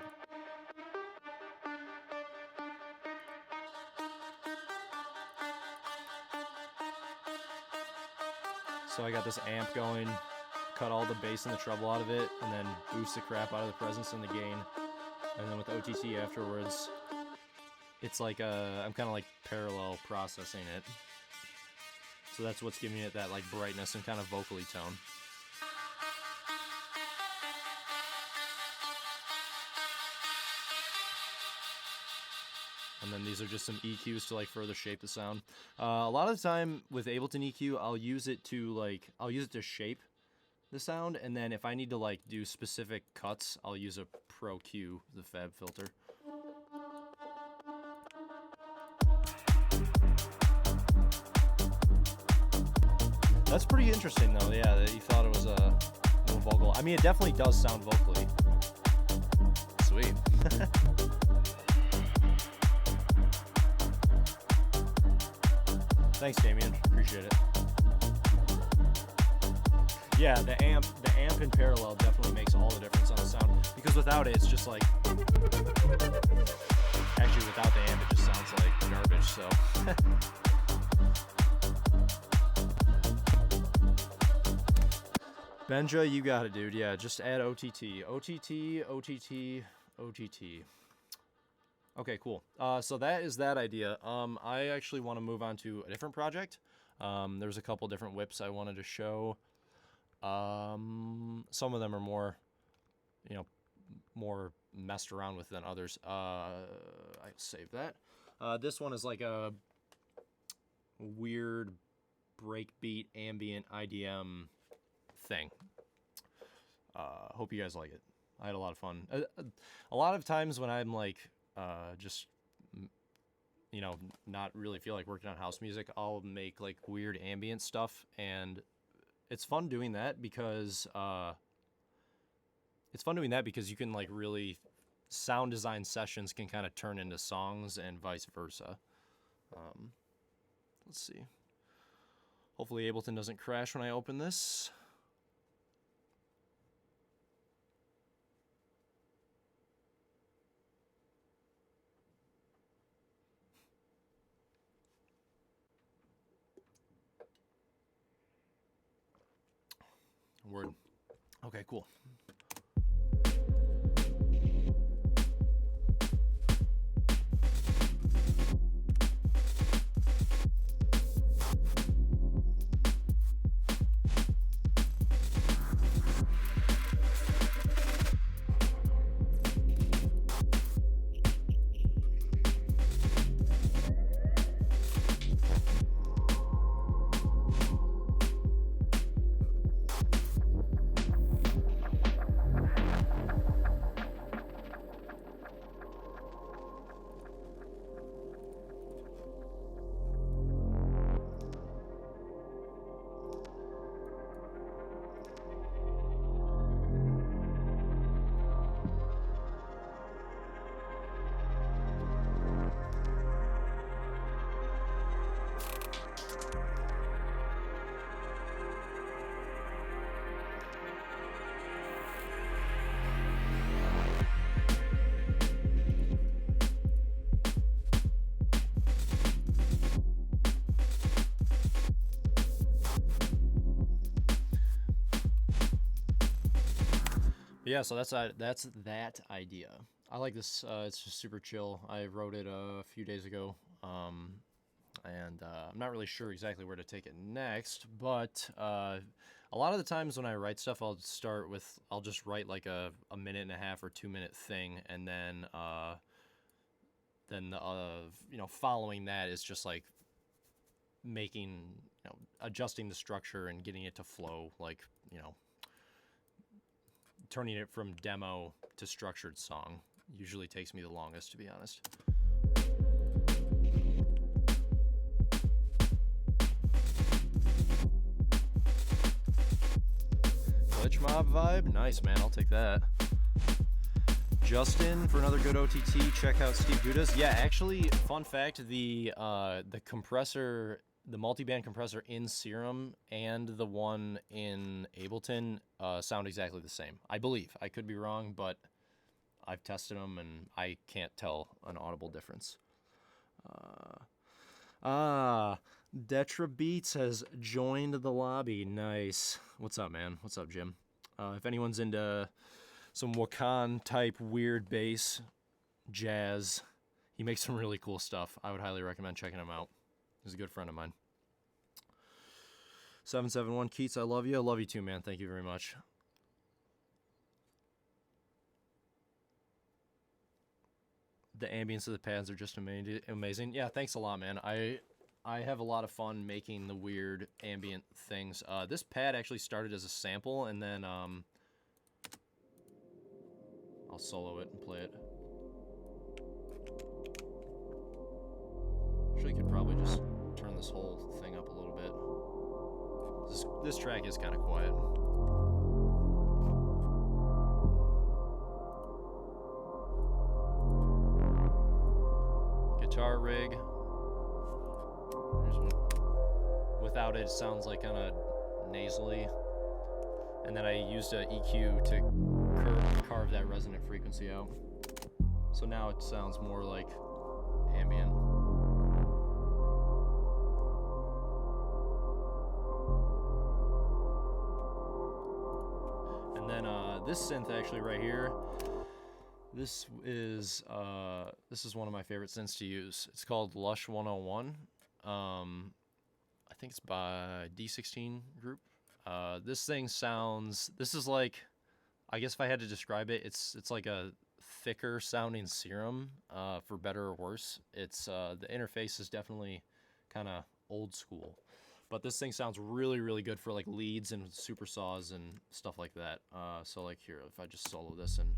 Speaker 1: So I got this amp going, cut all the bass and the treble out of it, and then boost the crap out of the presence and the gain. And then with OTT afterwards, it's like I'm kind of like parallel processing it. So that's what's giving it that like brightness and kind of vocally tone. And then these are just some EQs to like further shape the sound. A lot of the time with Ableton EQ, I'll use it to shape the sound, and then if I need to like do specific cuts, I'll use a Pro Q, the Fab filter. That's pretty interesting though, yeah, that you thought it was a little vocal. I mean, it definitely does sound vocally. Sweet. Thanks, Damien. Appreciate it. Yeah, the amp in parallel definitely makes all the difference on the sound, because without it, it's just like... Actually, without the amp, it just sounds like garbage, so... Benja, you got it, dude. Yeah, just add OTT. OTT, OTT, OTT. Okay, cool. So that is that idea. I actually want to move on to a different project. There's a couple different whips I wanted to show. Some of them are more, more messed around with than others. I'll save that. This one is like a weird breakbeat ambient IDM thing. Hope you guys like it. I had a lot of fun. A lot of times when I'm like just not really feel like working on house music, I'll make like weird ambient stuff, and it's fun doing that because you can like really sound design sessions can kind of turn into songs and vice versa. Let's see. Hopefully Ableton doesn't crash when I open this. Word. Okay, cool. Yeah, so that's that idea. I like this. It's just super chill. I wrote it a few days ago, and I'm not really sure exactly where to take it next. But a lot of the times when I write stuff, I'll just write like a 1.5 or 2 minute thing, and then following that is just like making, adjusting the structure and getting it to flow, like, turning it from demo to structured song usually takes me the longest, to be honest. Glitch mob vibe, nice, man, I'll take that. Justin for another good OTT. Check out Steve Duda's. Yeah, actually, fun fact: the compressor, the multi-band compressor in Serum and the one in Ableton sound exactly the same. I believe. I could be wrong, but I've tested them and I can't tell an audible difference. Detra Beats has joined the lobby. Nice. What's up, man? What's up, Jim? If anyone's into some Wakan type weird bass, jazz, he makes some really cool stuff. I would highly recommend checking him out. He's a good friend of mine. 771 KEETZ, I love you. I love you too, man. Thank you very much. The ambience of the pads are just amazing. Yeah, thanks a lot, man. I have a lot of fun making the weird ambient things. This pad actually started as a sample, and then I'll solo it and play it. Actually, could probably just turn this whole thing up a little bit. This track is kind of quiet. Guitar rig. Here's one. Without it, it sounds like kind of nasally. And then I used an EQ to carve that resonant frequency out. So now it sounds more like ambient. And then this synth actually right here, this is one of my favorite synths to use. It's called Lush 101. I think it's by D16 Group. This thing sounds, this is like, I guess if I had to describe it, it's like a thicker sounding Serum, for better or worse. It's the interface is definitely kind of old school, but this thing sounds really, really good for like leads and super saws and stuff like that. So like here, if I just solo this and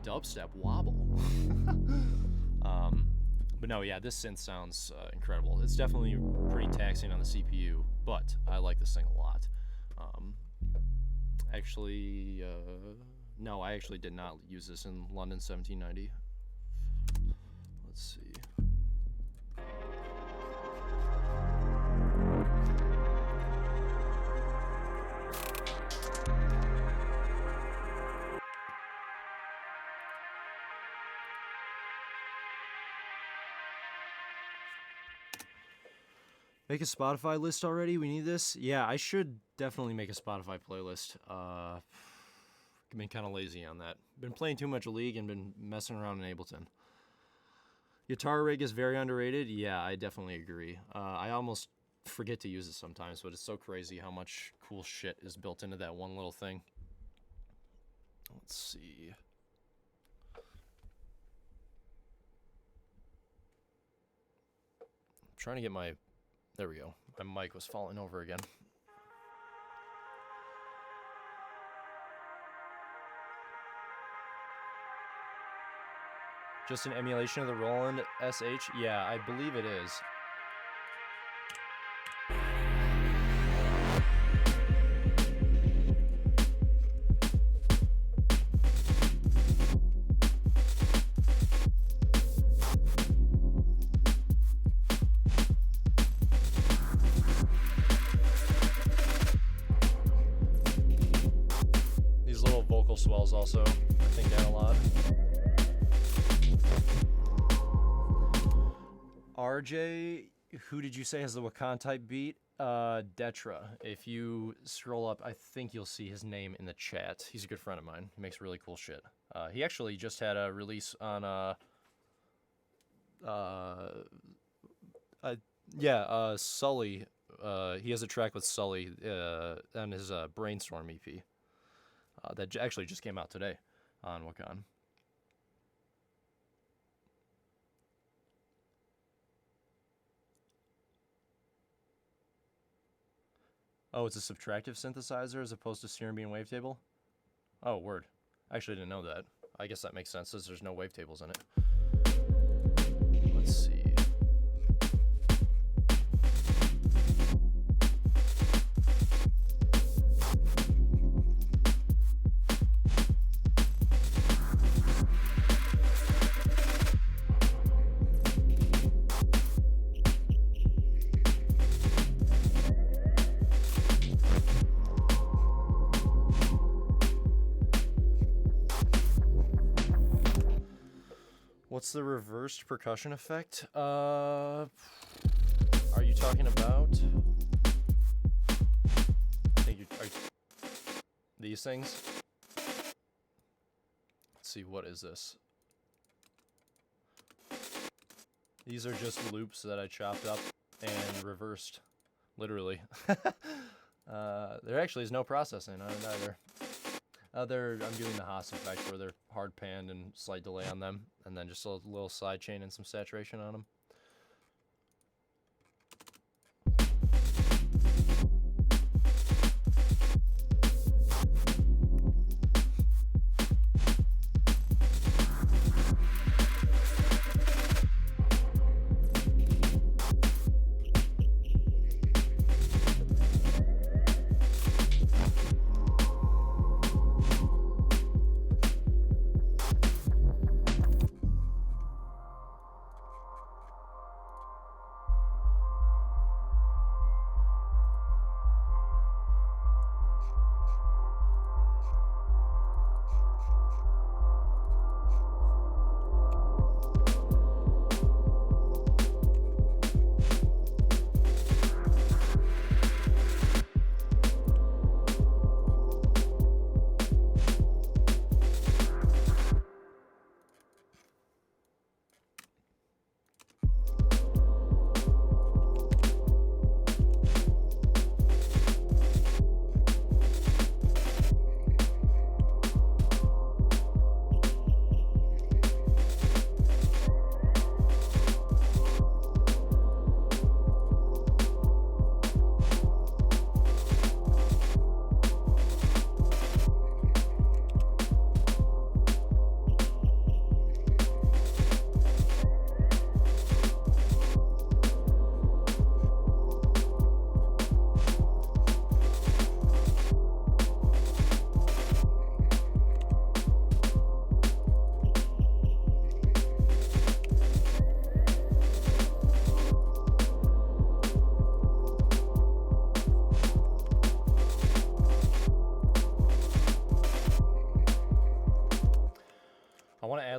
Speaker 1: dubstep wobble. But no, yeah, this synth sounds incredible. It's definitely pretty taxing on the CPU, but I like this thing a lot. Actually, no, I actually did not use this in London 1790. Let's see. Make a Spotify list already? We need this? Yeah, I should definitely make a Spotify playlist. I've been kind of lazy on that. Been playing too much League and been messing around in Ableton. Guitar rig is very underrated. Yeah, I definitely agree. I almost forget to use it sometimes, but it's so crazy how much cool shit is built into that one little thing. Let's see. I'm trying to get my... There we go. My mic was falling over again. Just an emulation of the Roland SH? Yeah, I believe it is. Swells also, I think, add a lot. RJ, who did you say has the Wakan type beat? Detra. If you scroll up, I think you'll see his name in the chat. He's a good friend of mine. He makes really cool shit. He actually just had a release on Sully. He has a track with Sully on his Brainstorm EP that actually just came out today on Wakan. Oh, it's a subtractive synthesizer as opposed to Serum being wavetable? Oh, word. I actually didn't know that. I guess that makes sense since there's no wavetables in it. Let's see. What's the reversed percussion effect? Are you talking about? I think these things. Let's see, what is this? These are just loops that I chopped up and reversed, literally. There actually is no processing on it either. I'm doing the Haas effect where they're hard panned and slight delay on them, and then just a little side chain and some saturation on them.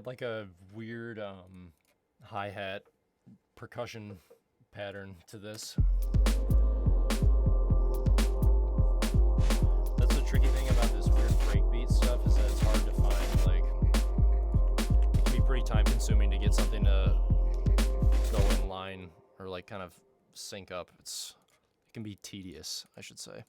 Speaker 1: Like a weird hi-hat percussion pattern to this. That's the tricky thing about this weird breakbeat stuff, is that it's hard to find, like, it can be pretty time consuming to get something to go in line or like kind of sync up. It can be tedious, I should say.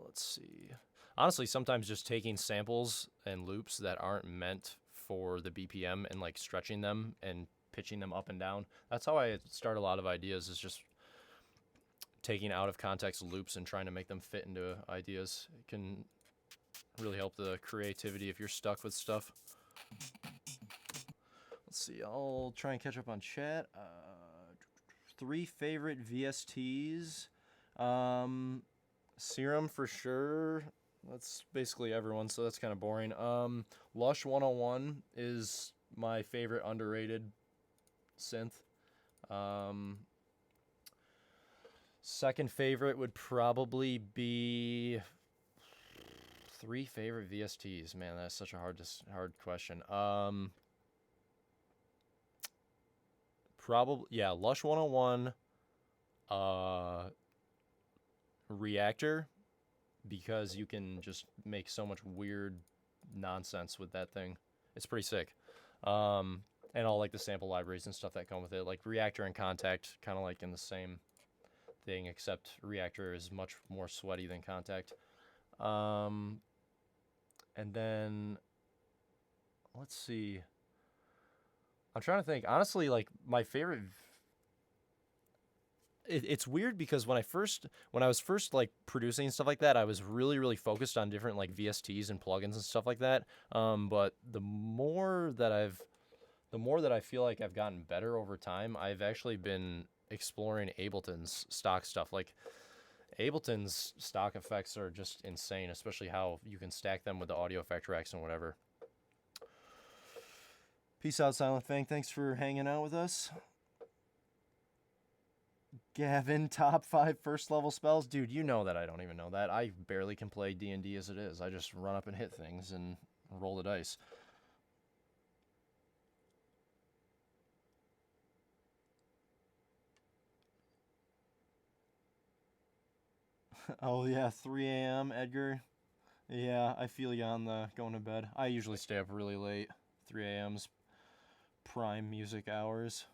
Speaker 1: Let's see. Honestly, sometimes just taking samples and loops that aren't meant for the BPM and like stretching them and pitching them up and down. That's how I start a lot of ideas, is just taking out of context loops and trying to make them fit into ideas. It can really help the creativity if you're stuck with stuff. Let's see, I'll try and catch up on chat. 3 favorite VSTs. Serum for sure. That's basically everyone, so that's kind of boring. Lush 101 is my favorite underrated synth. Second favorite would probably be 3 favorite VSTs. Man, that's such a hard question. Probably, yeah, Lush 101, Reactor, because you can just make so much weird nonsense with that thing. It's pretty sick. And all like the sample libraries and stuff that come with it, like Reactor and Contact, kind of like in the same thing, except Reactor is much more sweaty than Contact. And then let's see. I'm trying to think. Honestly, like my favorite. It's weird because when I was first like producing stuff like that, I was really focused on different like VSTs and plugins and stuff like that. But the more that I feel like I've gotten better over time, I've actually been exploring Ableton's stock stuff. Like Ableton's stock effects are just insane, especially how you can stack them with the audio effect racks and whatever. Peace out, Silent Fang. Thanks for hanging out with us. Gavin, top 5 first level spells? Dude, you know that I don't even know that. I barely can play D&D as it is. I just run up and hit things and roll the dice. Oh yeah, 3 a.m. Edgar. Yeah, I feel you on the going to bed. I usually stay up really late. 3 a.m.'s prime music hours.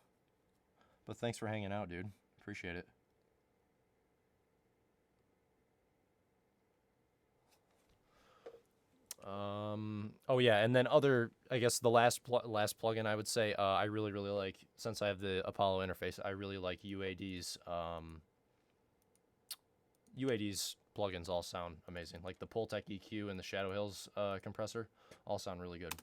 Speaker 1: But thanks for hanging out, dude. Appreciate it. Oh yeah, and then I guess the last plugin I would say I really like, since I have the Apollo interface, I really like UAD's plugins all sound amazing. Like the Pultec EQ and the Shadow Hills compressor all sound really good.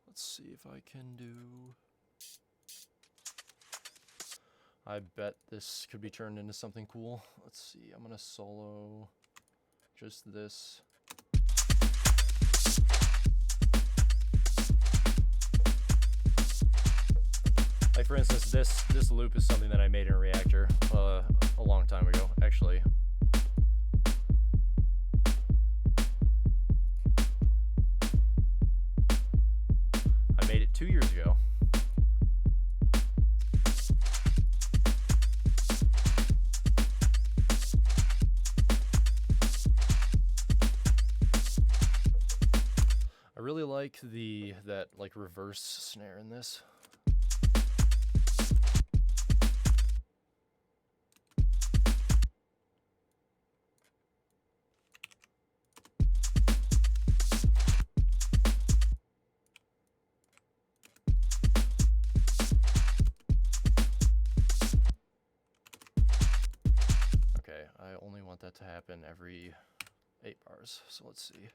Speaker 1: Let's see if I can do... I bet this could be turned into something cool. Let's see, I'm gonna solo just this. Like for instance, this loop is something that I made in Reactor a long time ago, actually. I made it 2 years ago. I really like that like reverse snare in this. Okay, I only want that to happen every 8 bars, so let's see.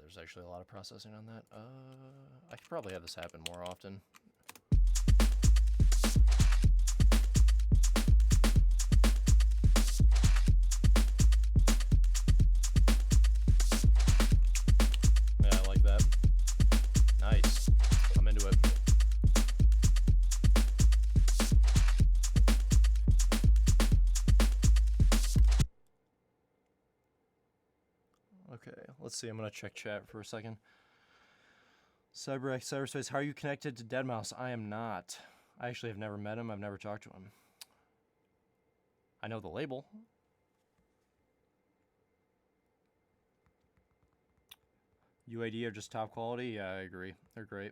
Speaker 1: There's actually a lot of processing on that. I could probably have this happen more often. Yeah, I like that. Nice. I'm into it. Okay, let's see. I'm gonna check chat for a second. Cyberspace, how are you connected to Deadmau5? I am not. I actually have never met him. I've never talked to him. I know the label. UAD are just top quality? Yeah, I agree. They're great.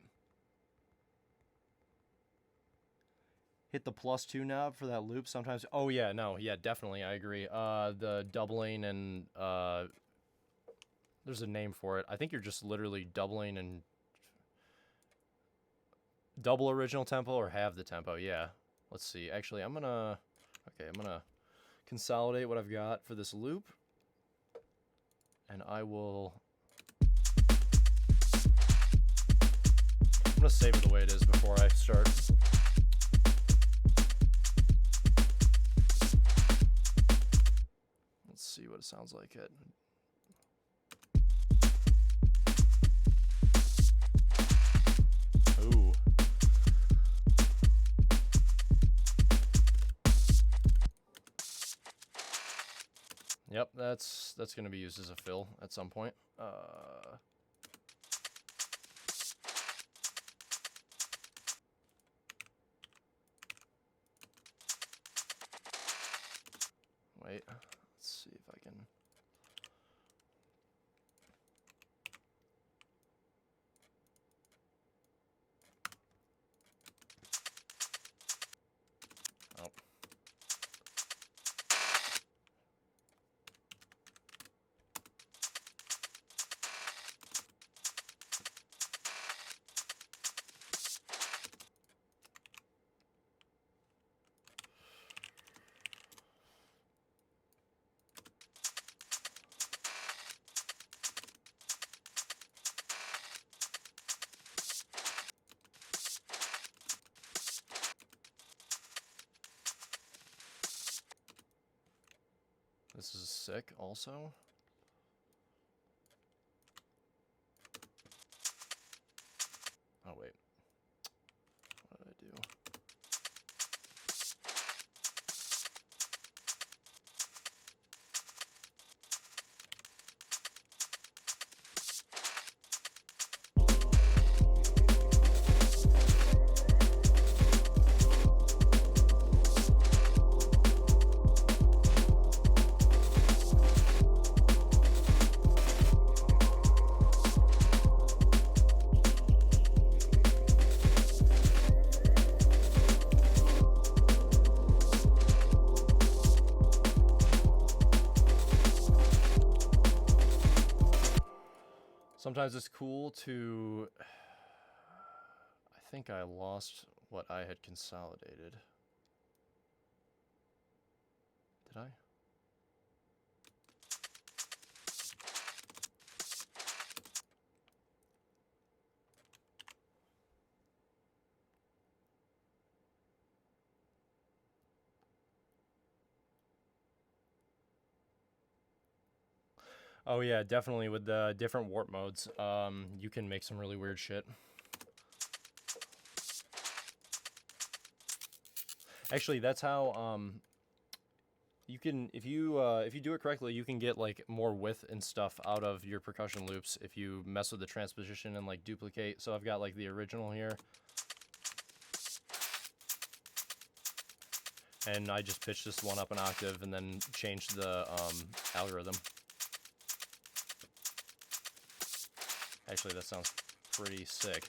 Speaker 1: Hit the +2 knob for that loop sometimes. Oh, yeah, no. Yeah, definitely. I agree. The doubling and... there's a name for it. I think you're just literally doubling and... double original tempo or halve the tempo. Yeah. Let's see. Actually, I'm going to... Okay, I'm going to consolidate what I've got for this loop. And I will... I'm going to save it the way it is before I start. Let's see what it sounds like at... Ooh. Yep, that's going to be used as a fill at some point. Wait, let's see if I can... Oh. This is sick also. Oh wait. What did I do? Sometimes it's cool to... I think I lost what I had consolidated. Did I? Oh yeah, definitely with the different warp modes, you can make some really weird shit. Actually, that's how you can, if you do it correctly, you can get like more width and stuff out of your percussion loops if you mess with the transposition and like duplicate. So I've got like the original here, and I just pitched this one up an octave and then changed the algorithm. Actually, that sounds pretty sick.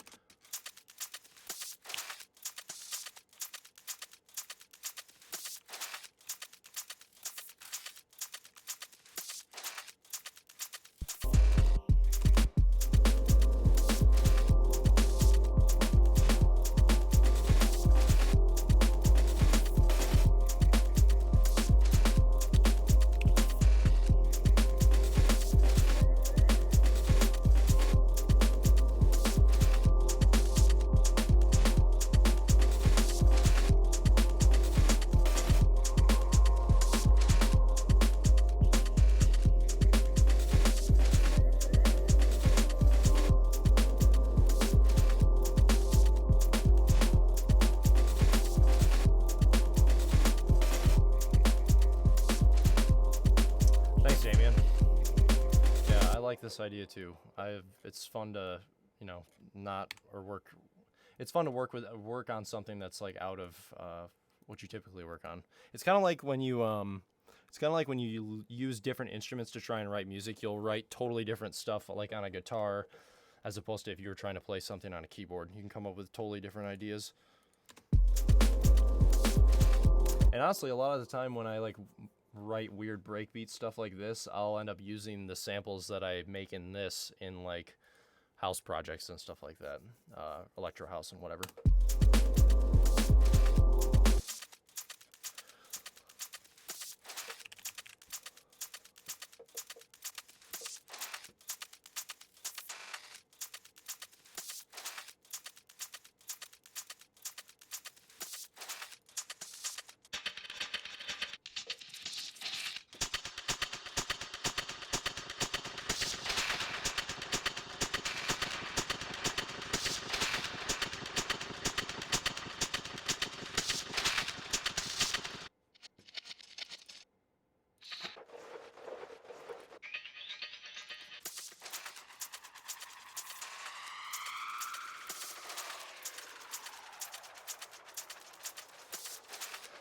Speaker 1: This idea too. It's fun to you know, not or work. It's fun to work on something that's like out of what you typically work on. It's kind of like when you use different instruments to try and write music. You'll write totally different stuff like on a guitar, as opposed to if you were trying to play something on a keyboard. You can come up with totally different ideas. And honestly, a lot of the time when I like write weird breakbeat stuff like this, I'll end up using the samples that I make in this in like house projects and stuff like that, electro house and whatever.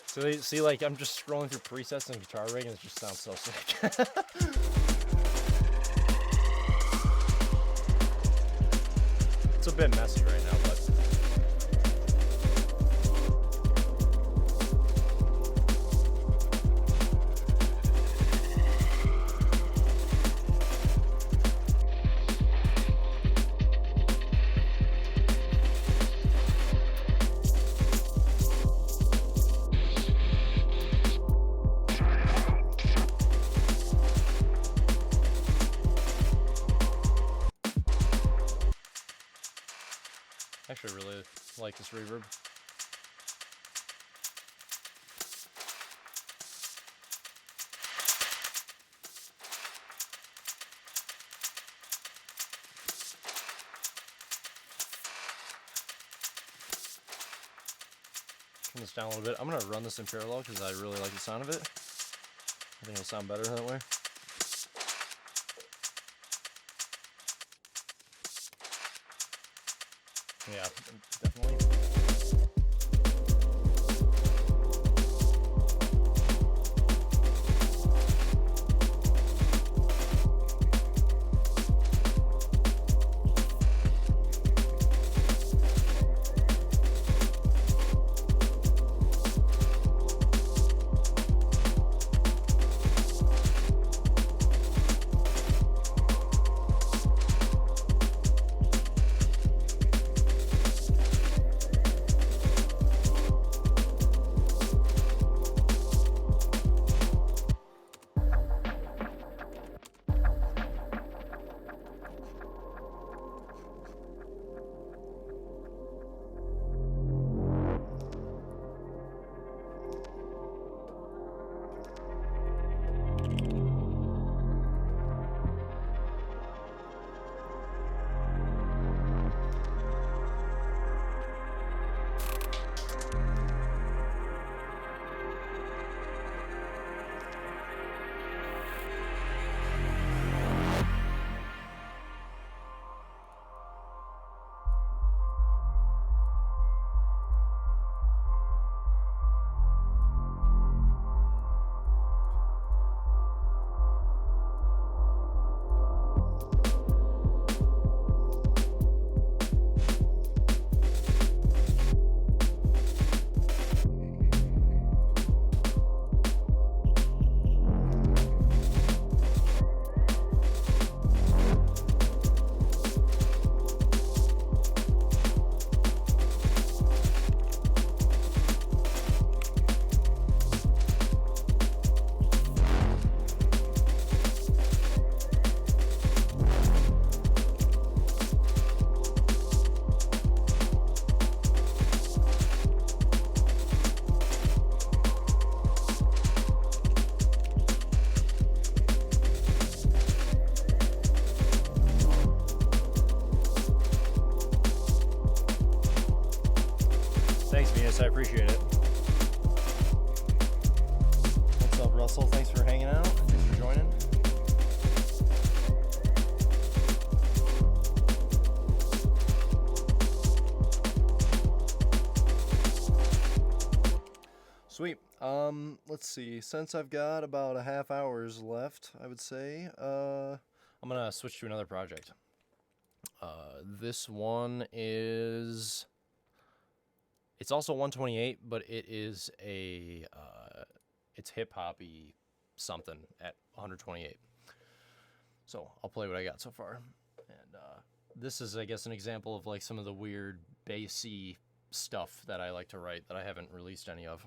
Speaker 1: So see, like, I'm just scrolling through presets and guitar rig, and it just sounds so sick. It's a bit messy right now, but... Actually, I really like this reverb. Turn this down a little bit. I'm going to run this in parallel because I really like the sound of it. I think it'll sound better that way. Yeah, definitely. I appreciate it. What's up, Russell? Thanks for hanging out. Thanks for joining. Sweet. Let's see. Since I've got about a half hour's left, I would say, I'm gonna switch to another project. This one is, it's also 128, but it is a, it's hip-hoppy something at 128. So I'll play what I got so far. And this is, I guess, an example of like some of the weird bassy stuff that I like to write that I haven't released any of.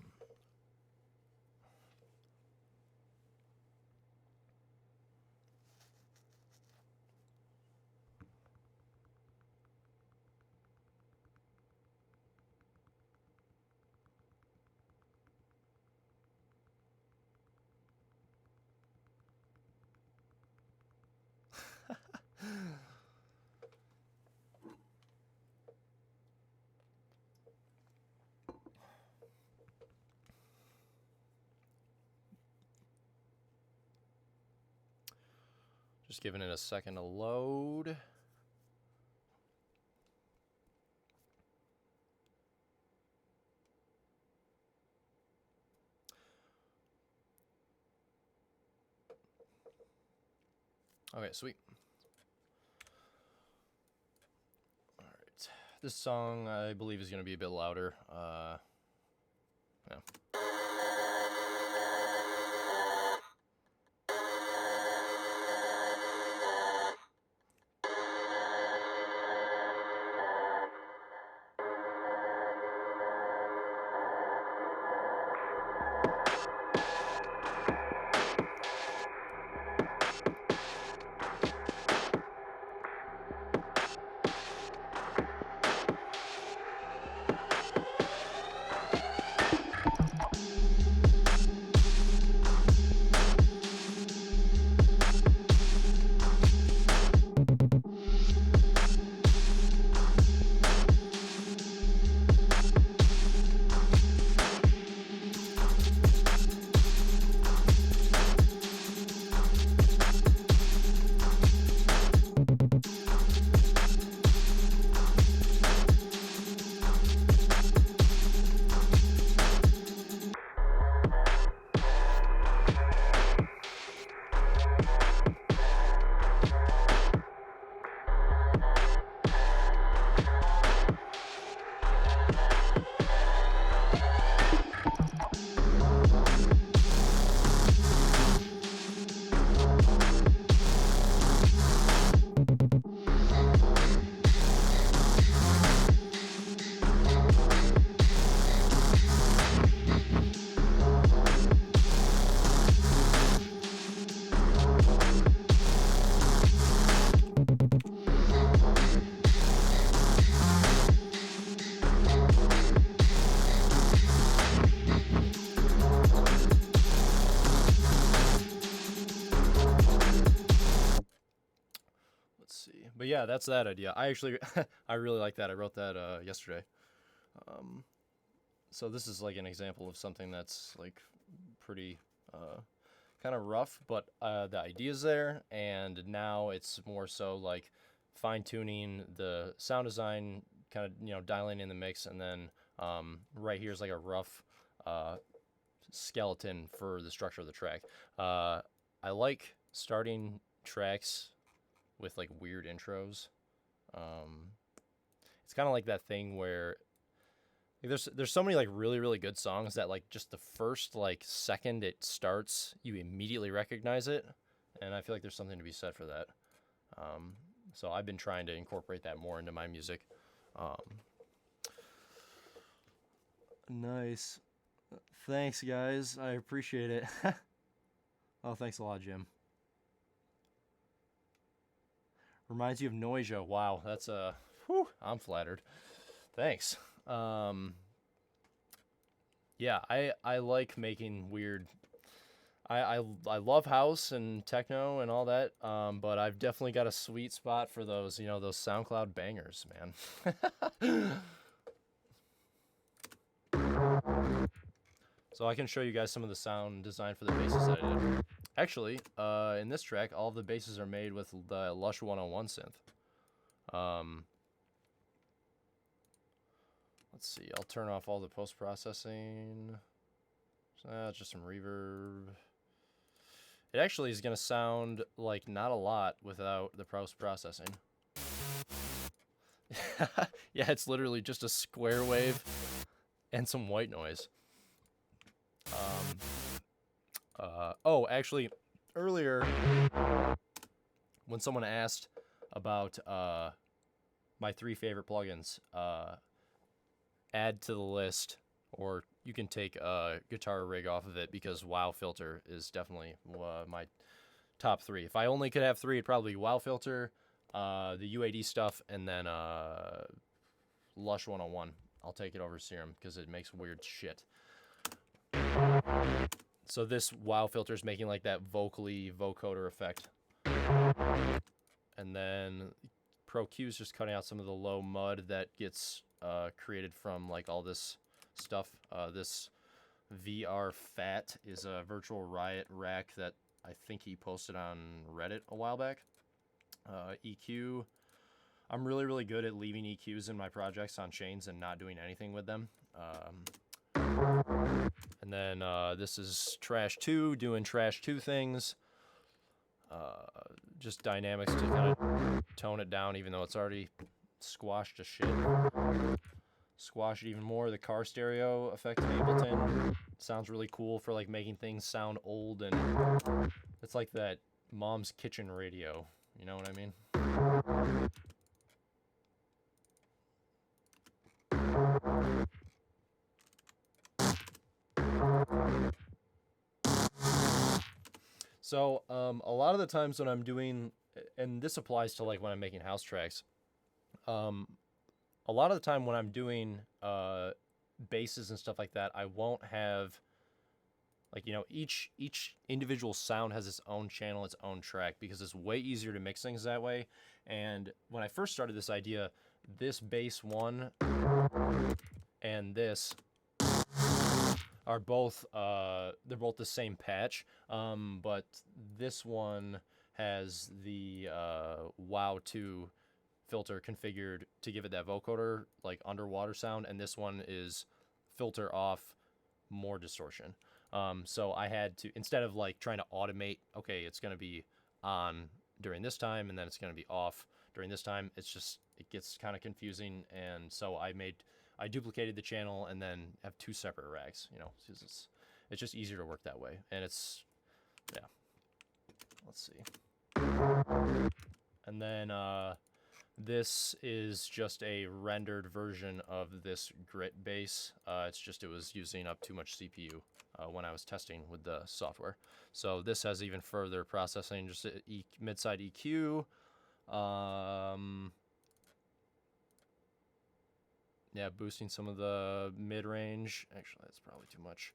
Speaker 1: Just giving it a second to load. Okay, sweet. All right. This song, I believe, is going to be a bit louder. Yeah. But yeah, that's that idea. I actually, I really like that. I wrote that yesterday. So this is like an example of something that's like pretty kind of rough, but the idea's there, and now it's more so like fine-tuning the sound design, kind of, you know, dialing in the mix, and then right here's like a rough skeleton for the structure of the track. I like starting tracks with like weird intros. It's kind of like that thing where like, there's so many like really good songs that like just the first like second it starts you immediately recognize it, and I feel like there's something to be said for that. So I've been trying to incorporate that more into my music. Nice. Thanks, guys. I appreciate it. Oh, thanks a lot, Jim. Reminds you of Noisia. Wow, that's whew, I'm flattered. Thanks. Yeah, I like making weird. I love house and techno and all that, but I've definitely got a sweet spot for those, you know, those SoundCloud bangers, man. So I can show you guys some of the sound design for the basses that I did. Actually, in this track, all of the basses are made with the Lush 101 synth. Let's see, I'll turn off all the post-processing. Just some reverb. It actually is going to sound like not a lot without the processing. Yeah, it's literally just a square wave and some white noise. Oh, actually, earlier when someone asked about my 3 favorite plugins, add to the list, or you can take a guitar rig off of it, because WoW Filter is definitely my top 3. If I only could have 3, it'd probably be WoW Filter, the UAD stuff, and then Lush 101. I'll take it over Serum because it makes weird shit. So this WoW Filter is making like that vocally vocoder effect. And then Pro Q is just cutting out some of the low mud that gets created from like all this stuff. This VR Fat is a virtual riot rack that I think he posted on Reddit a while back. EQ, I'm really good at leaving EQs in my projects on chains and not doing anything with them. And then this is Trash 2, doing Trash 2 things. Just dynamics to kind of tone it down, even though it's already squashed to shit. Squash it even more. The car stereo effect in Ableton sounds really cool for like making things sound old, and it's like that mom's kitchen radio. You know what I mean? So a lot of the times when I'm doing, and this applies to like when I'm making house tracks, a lot of the time when I'm doing basses and stuff like that, I won't have, like, you know, each individual sound has its own channel, its own track, because it's way easier to mix things that way. And when I first started this idea, this bass 1 and this are both they're both the same patch, but this one has the WoW 2 filter configured to give it that vocoder, like underwater sound, and this one is filter off, more distortion. So I had to, instead of like trying to automate, okay, it's going to be on during this time and then it's going to be off during this time, it's just, it gets kind of confusing. And so I duplicated the channel and then have 2 separate racks, you know, it's just easier to work that way. And it's, yeah, let's see. And then this is just a rendered version of this grit bass. It's just, it was using up too much CPU when I was testing with the software. So this has even further processing, just a mid-side EQ. Yeah, boosting some of the mid-range. Actually, that's probably too much.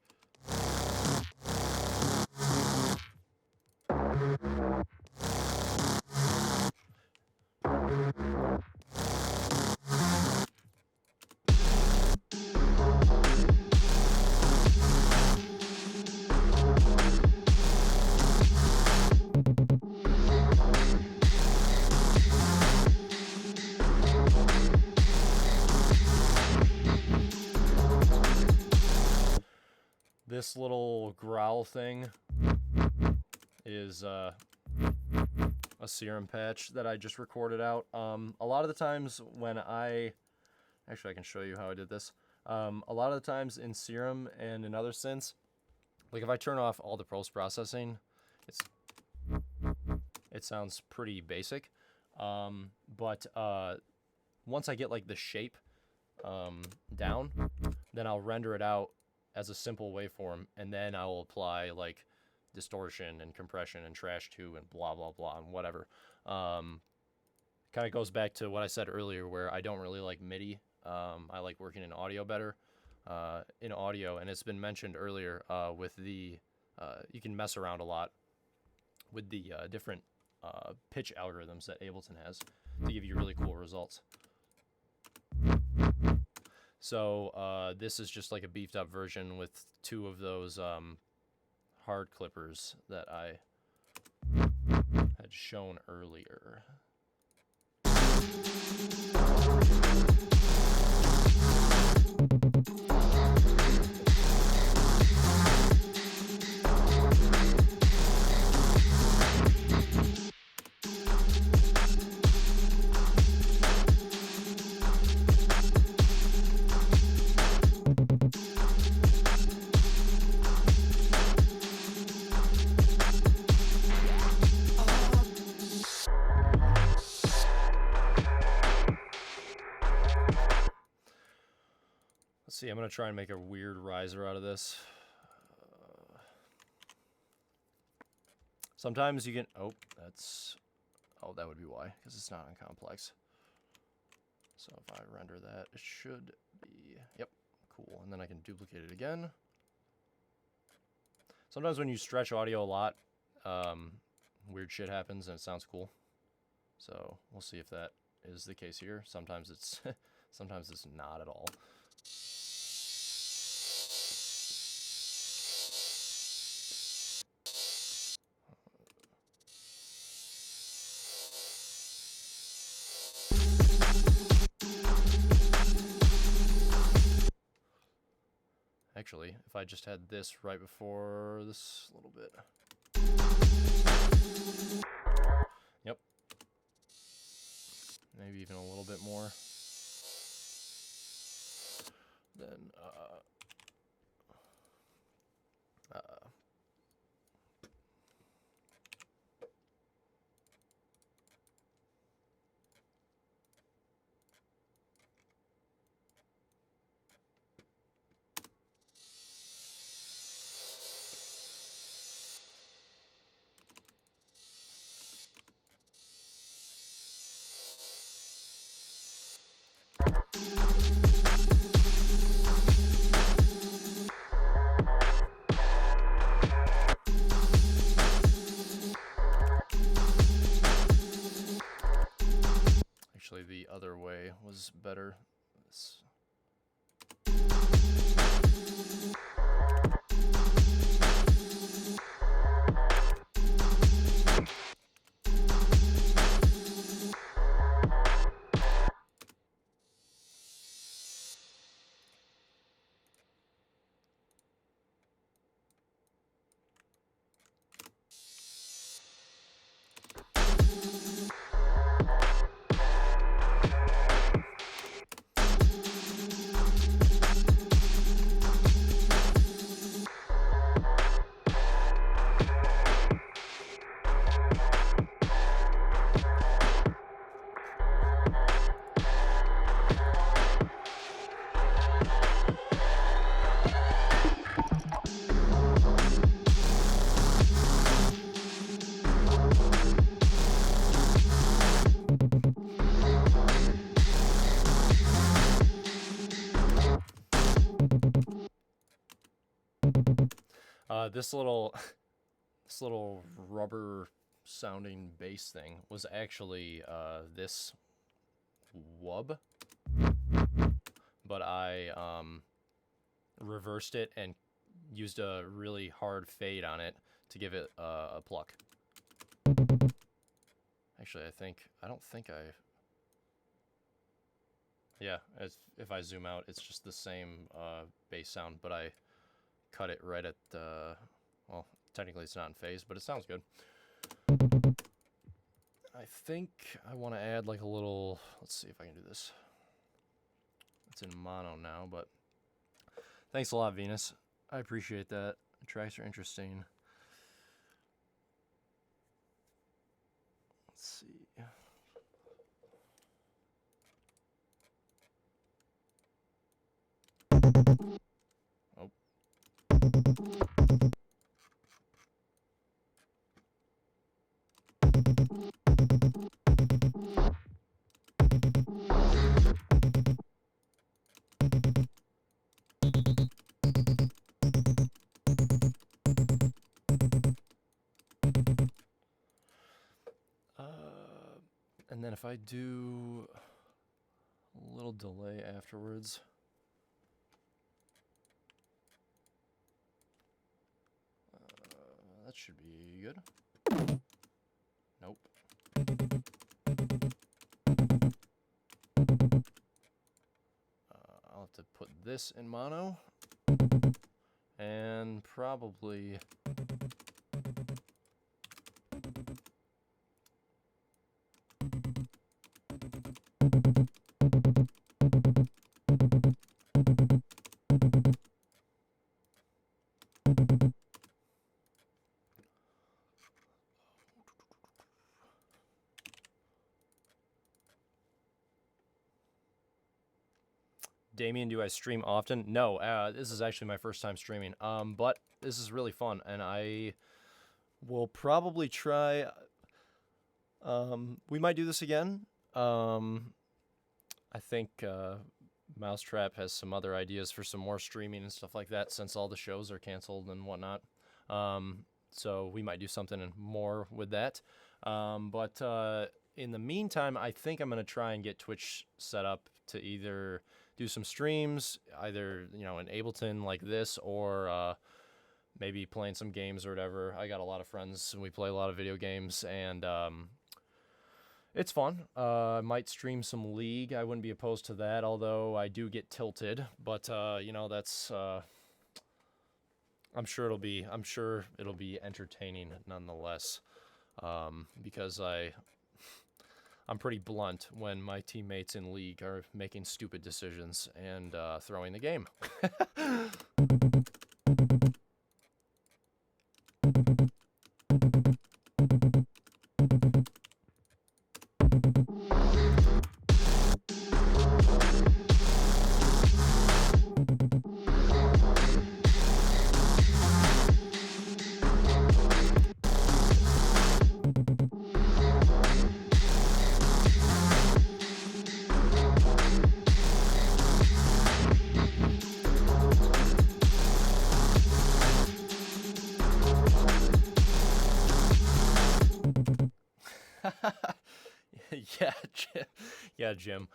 Speaker 1: This little growl thing is a serum patch that I just recorded out. A lot of the times when actually I can show you how I did this. A lot of the times in Serum and in other synths, like if I turn off all the post-processing, it sounds pretty basic. But once I get like the shape down, then I'll render it out as a simple waveform, and then I'll apply like distortion and compression and trash 2 and blah blah blah and whatever. Kind of goes back to what I said earlier, where I don't really like MIDI. I like working in audio better. In audio, and it's been mentioned earlier with the you can mess around a lot with the different pitch algorithms that Ableton has to give you really cool results. So this is just like a beefed up version with 2 of those hard clippers that I had shown earlier. Let's see, I'm going to try and make a weird riser out of this. Sometimes you can... Oh, that's... Oh, that would be why, because it's not on complex. So if I render that, it should be... Yep, cool. And then I can duplicate it again. Sometimes when you stretch audio a lot, weird shit happens and it sounds cool. So we'll see if that is the case here. Sometimes it's sometimes it's not at all. Actually, if I just had this right before this a little bit. Yep. Maybe even a little bit more. Then, actually, the other way was better. This. This little rubber sounding bass thing was actually this wub, but I reversed it and used a really hard fade on it to give it a pluck. Actually, I don't think I... Yeah, if I zoom out, it's just the same bass sound, but I cut it right at the... Well, technically it's not in phase, but it sounds good. I think I want to add like a little... Let's see if I can do this. It's in mono now, but... Thanks a lot, Venus. I appreciate that. The tracks are interesting. Let's see. Oh. And then if I do a little delay afterwards. That should be good. Nope. I'll have to put this in mono. And probably... Damien, do I stream often? No, this is actually my first time streaming. But this is really fun, and I will probably try. We might do this again. I think mau5trap has some other ideas for some more streaming and stuff like that since all the shows are canceled and whatnot. So we might do something more with that. But in the meantime, I think I'm going to try and get Twitch set up to either do some streams, either, you know, in Ableton like this, or maybe playing some games or whatever. I got a lot of friends and we play a lot of video games, and it's fun. I might stream some League. I wouldn't be opposed to that, although I do get tilted. But you know, that's I'm sure it'll be entertaining nonetheless. Because I'm pretty blunt when my teammates in League are making stupid decisions and throwing the game. Yeah, Jim.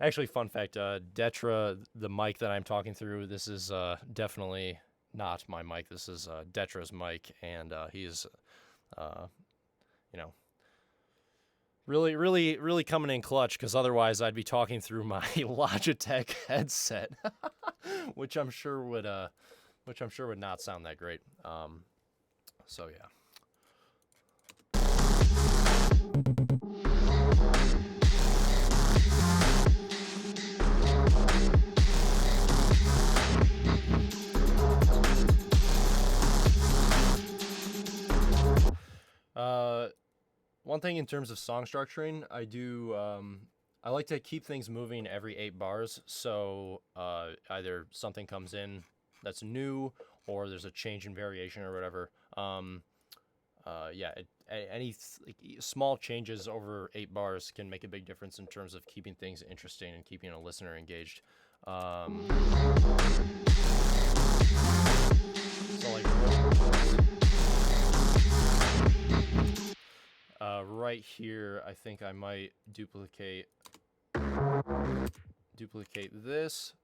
Speaker 1: Actually, fun fact, Detra, the mic that I'm talking through, this is definitely not my mic. This is Detra's mic, and he's, you know, really coming in clutch, because otherwise I'd be talking through my Logitech headset, which I'm sure would not sound that great. So yeah. One thing in terms of song structuring, I do, I like to keep things moving every 8 bars, so either something comes in that's new, or there's a change in variation or whatever. Yeah, any small changes over 8 bars can make a big difference in terms of keeping things interesting and keeping a listener engaged. So like, right here, I think I might duplicate this.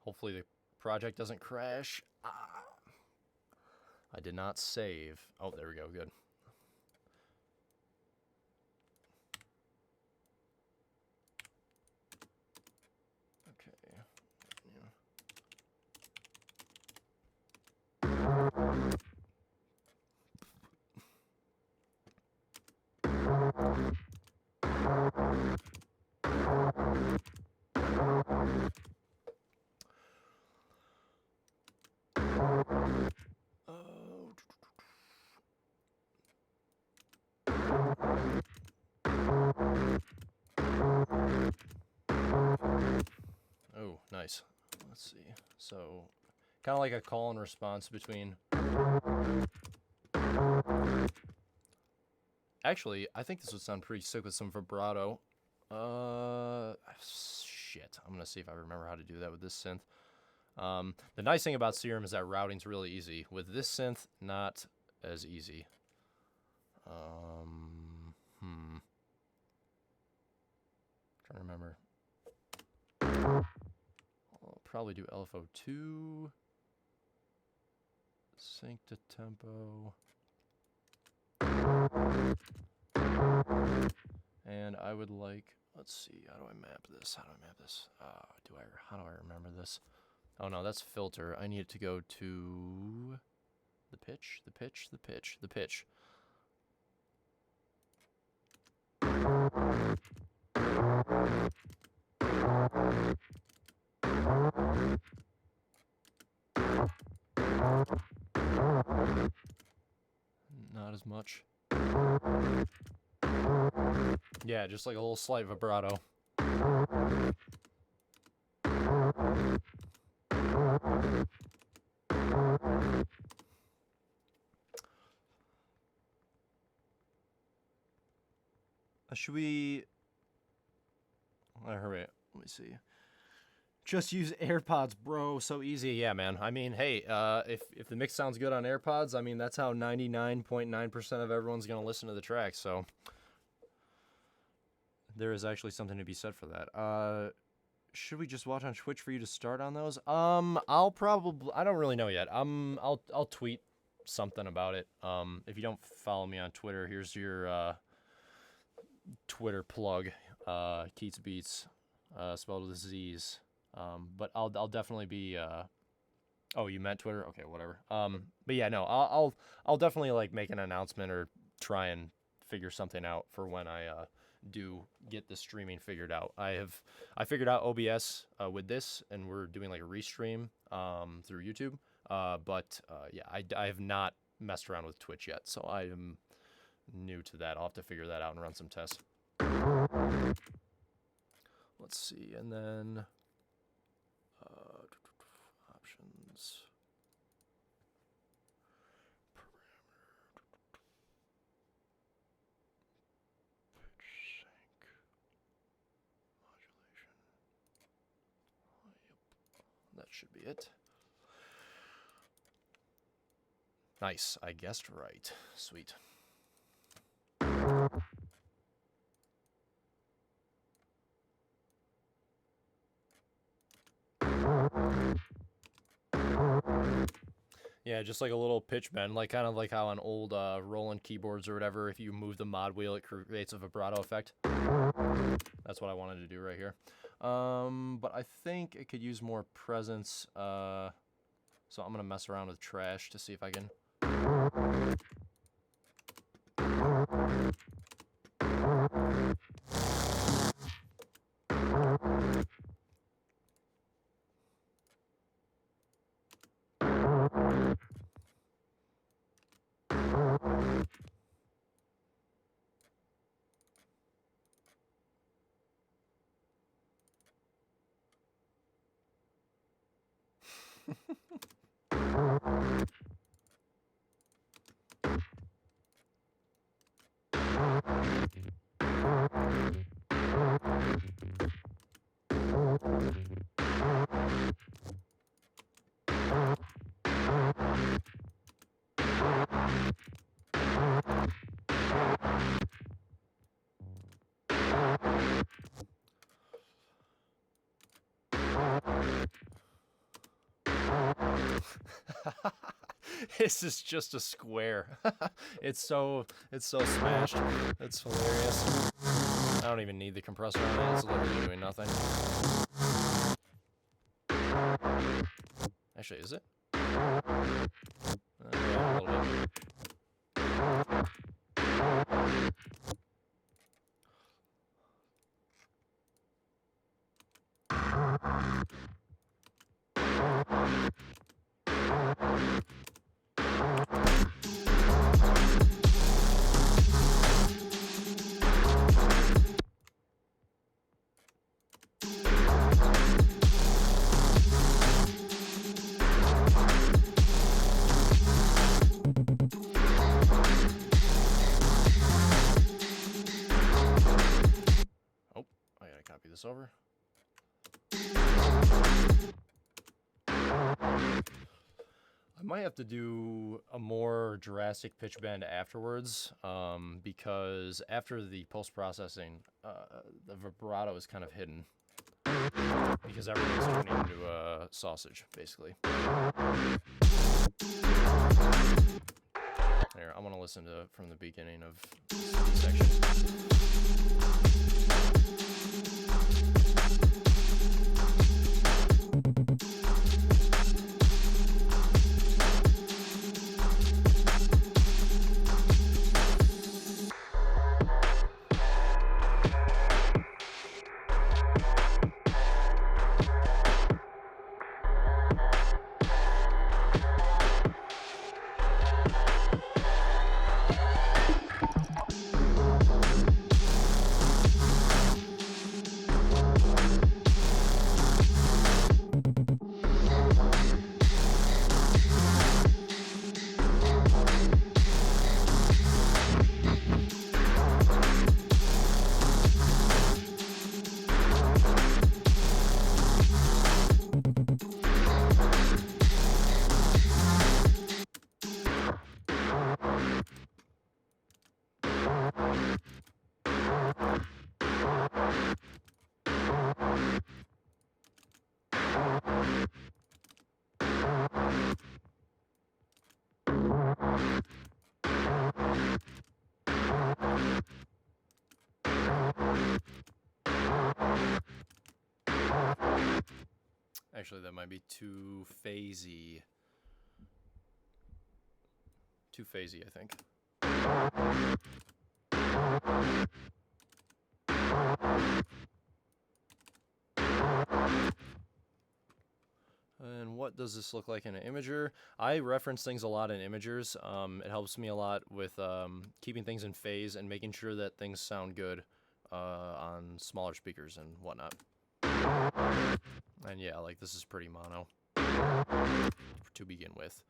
Speaker 1: Hopefully the project doesn't crash. I did not save. Oh, there we go. Good. Okay. Yeah. Oh, nice. Let's see. So, kind of like a call and response between... Actually, I think this would sound pretty sick with some vibrato. Shit. I'm going to see if I remember how to do that with this synth. The nice thing about Serum is that routing's really easy. With this synth, not as easy. Trying to remember. I'll probably do LFO2. Sync to tempo. And I would like, let's see, how do I map this? How do I remember this? Oh no, that's filter. I need it to go to the pitch. Not as much. Yeah, just like a little slight vibrato. Should we... All right, let me see. Just use AirPods, bro. So easy. Yeah, man. I mean, hey, if the mix sounds good on AirPods, I mean, that's how 99.9% of everyone's going to listen to the track. So there is actually something to be said for that. Should we just watch on Twitch for you to start on those? I'll probably... I don't really know yet. I'll tweet something about it. If you don't follow me on Twitter, here's your Twitter plug. KEETZ Beats, spelled with Z's. But I'll definitely be. Oh, you meant Twitter? Okay, whatever. But yeah, no, I'll definitely like make an announcement or try and figure something out for when I do get the streaming figured out. I figured out OBS with this, and we're doing like a restream through YouTube. But yeah, I have not messed around with Twitch yet, so I am new to that. I'll have to figure that out and run some tests. Let's see, and then options, parameter, pitch, sync, modulation. Yep, that should be it. Nice, I guessed right. Sweet. Yeah, just like a little pitch bend, like kind of like how on old Roland keyboards or whatever, if you move the mod wheel, it creates a vibrato effect. That's what I wanted to do right here. But I think it could use more presence, so I'm going to mess around with trash to see if I can... This is just a square. It's so smashed. It's hilarious. I don't even need the compressor on it. It's literally doing nothing. Actually, is it? Yeah, a little bit. Over. I might have to do a more drastic pitch bend afterwards, because after the post-processing, the vibrato is kind of hidden because everything's turning into a sausage, basically. Here, I want to listen to from the beginning of this section. Actually, that might be too phasey. Too phasey, I think. And what does this look like in an imager? I reference things a lot in imagers. It helps me a lot with keeping things in phase and making sure that things sound good on smaller speakers and whatnot. And yeah, like this is pretty mono to begin with.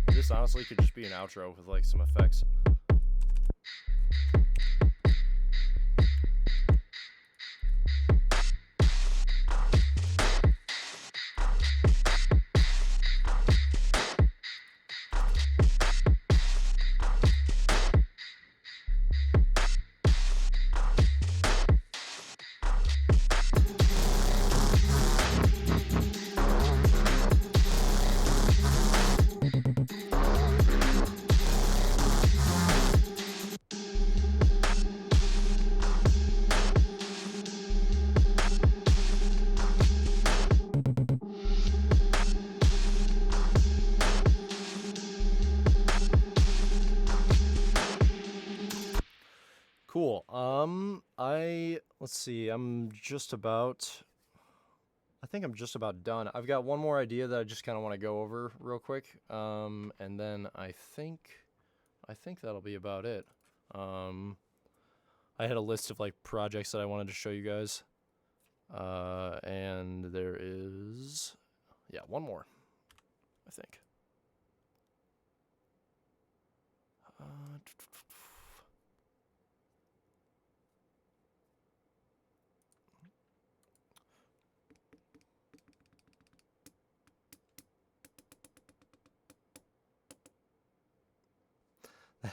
Speaker 1: This honestly could just be an outro with like some effects. Cool. Let's see. I think I'm just about done. I've got one more idea that I just kind of want to go over real quick. And then I think that'll be about it. I had a list of like projects that I wanted to show you guys. And there is, yeah, one more, I think.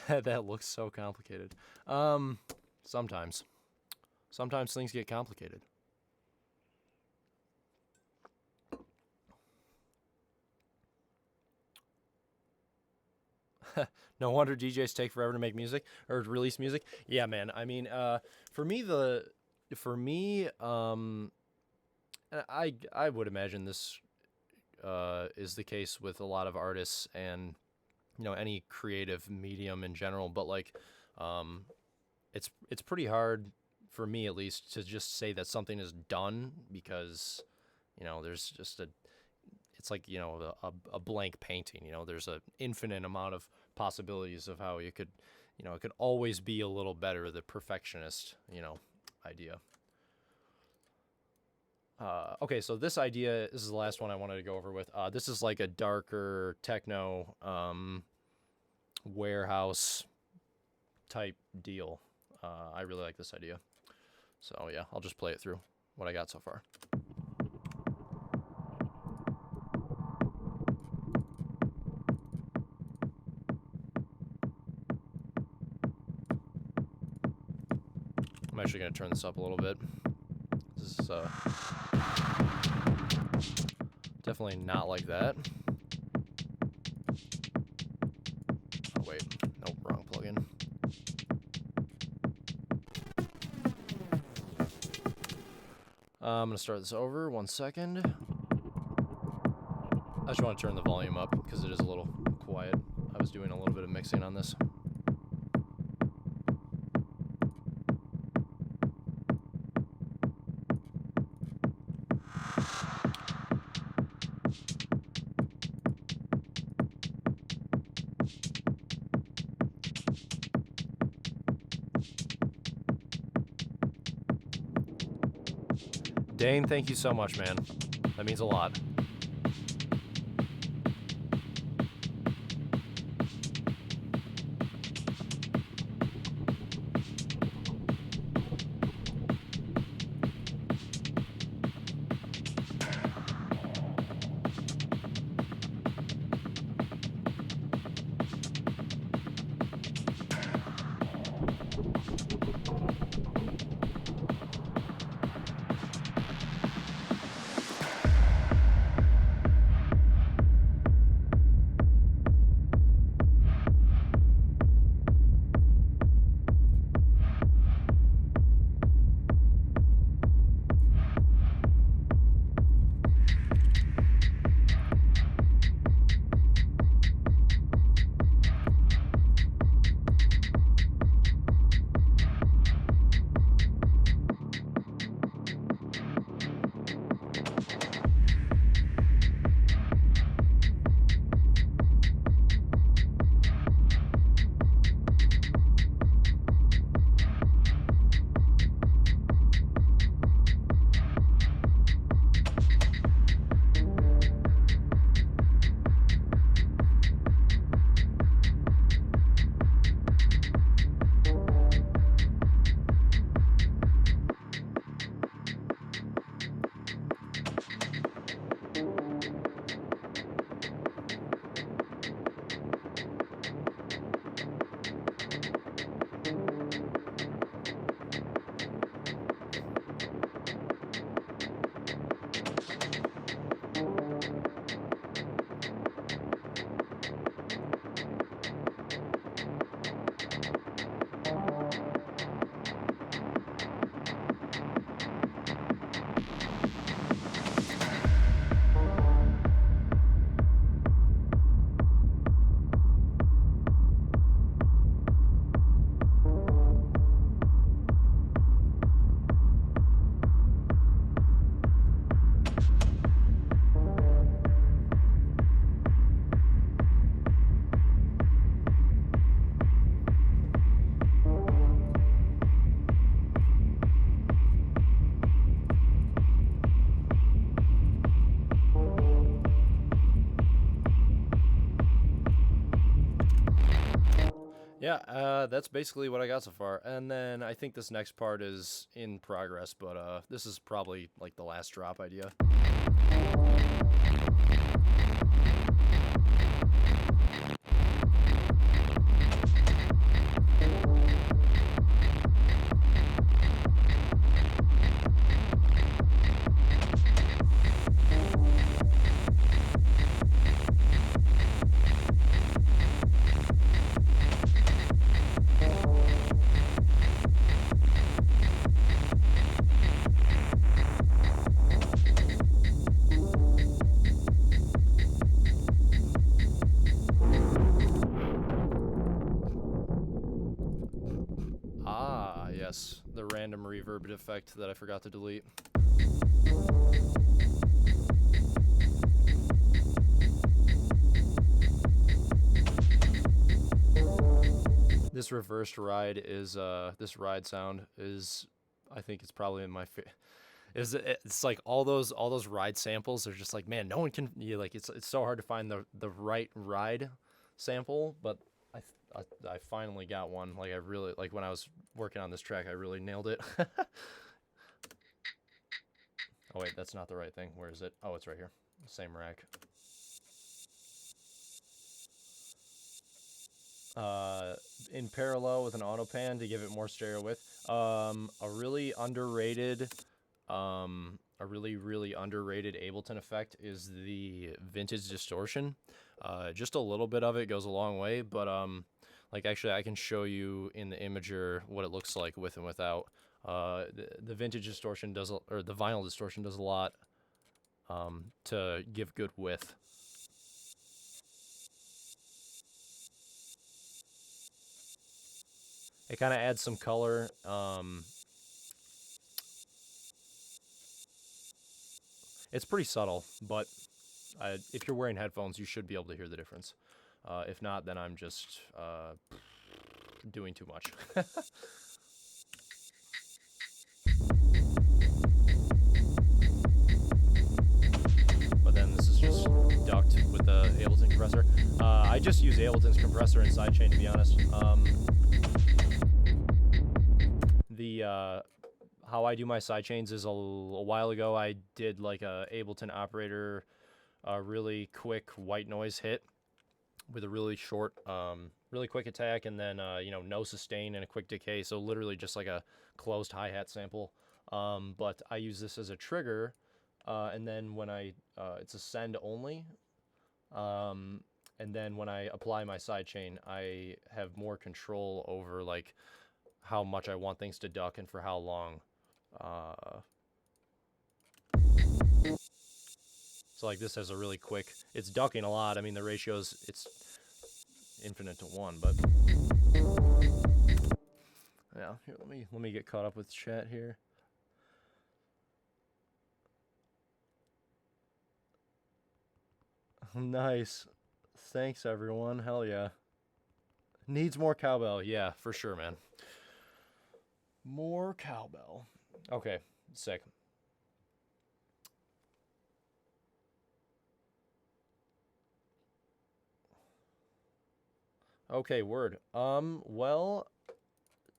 Speaker 1: That looks so complicated. Sometimes things get complicated. No wonder DJs take forever to make music or release music. Yeah, man. I mean, for me, I would imagine this is the case with a lot of artists and, you know, any creative medium in general, but like it's pretty hard for me, at least, to just say that something is done, because, you know, there's just it's like, you know, a blank painting. You know, there's an infinite amount of possibilities of how you could, you know, it could always be a little better, the perfectionist, you know, idea. Okay, so this is the last one I wanted to go over with. This is like a darker techno warehouse type deal. I really like this idea. So yeah, I'll just play it through what I got so far. I'm actually going to turn this up a little bit. This is definitely not like that. I'm gonna start this over. 1 second. I just want to turn the volume up because it is a little quiet. I was doing a little bit of mixing on this. Dane, thank you so much, man. That means a lot. Yeah, that's basically what I got so far. And then I think this next part is in progress, but this is probably like the last drop idea. Yes, the random reverb effect that I forgot to delete. This reversed ride is this ride sound is, I think it's probably in my it's like all those ride samples are just like, man, no one can, like it's so hard to find the right ride sample, but I finally got one. Like I really, like when I was working on this track, I really nailed it. Oh wait, that's not the right thing. Where is it? Oh, it's right here. Same rack. In parallel with an auto pan to give it more stereo width. A really underrated Ableton effect is the vintage distortion. Just a little bit of it goes a long way, but like actually I can show you in the imager what it looks like with and without. The vintage distortion does, or the vinyl distortion does a lot to give good width. It kind of adds some color. It's pretty subtle, but if you're wearing headphones, you should be able to hear the difference. If not, then I'm just doing too much. But then this is just ducked with the Ableton compressor. I just use Ableton's compressor and sidechain, to be honest. How I do my sidechains is a while ago I did like a Ableton operator, really quick white noise hit with a really short, really quick attack, and then you know, no sustain and a quick decay. So literally just like a closed hi-hat sample. But I use this as a trigger, and then when it's a send only. And then when I apply my sidechain, I have more control over like how much I want things to duck and for how long. So like this has a really quick, it's ducking a lot. I mean, the ratios, it's infinite to 1, but yeah, here, let me get caught up with chat here. Nice. Thanks everyone. Hell yeah. Needs more cowbell. Yeah, for sure, man. More cowbell. Okay, sick. Okay, word. Well,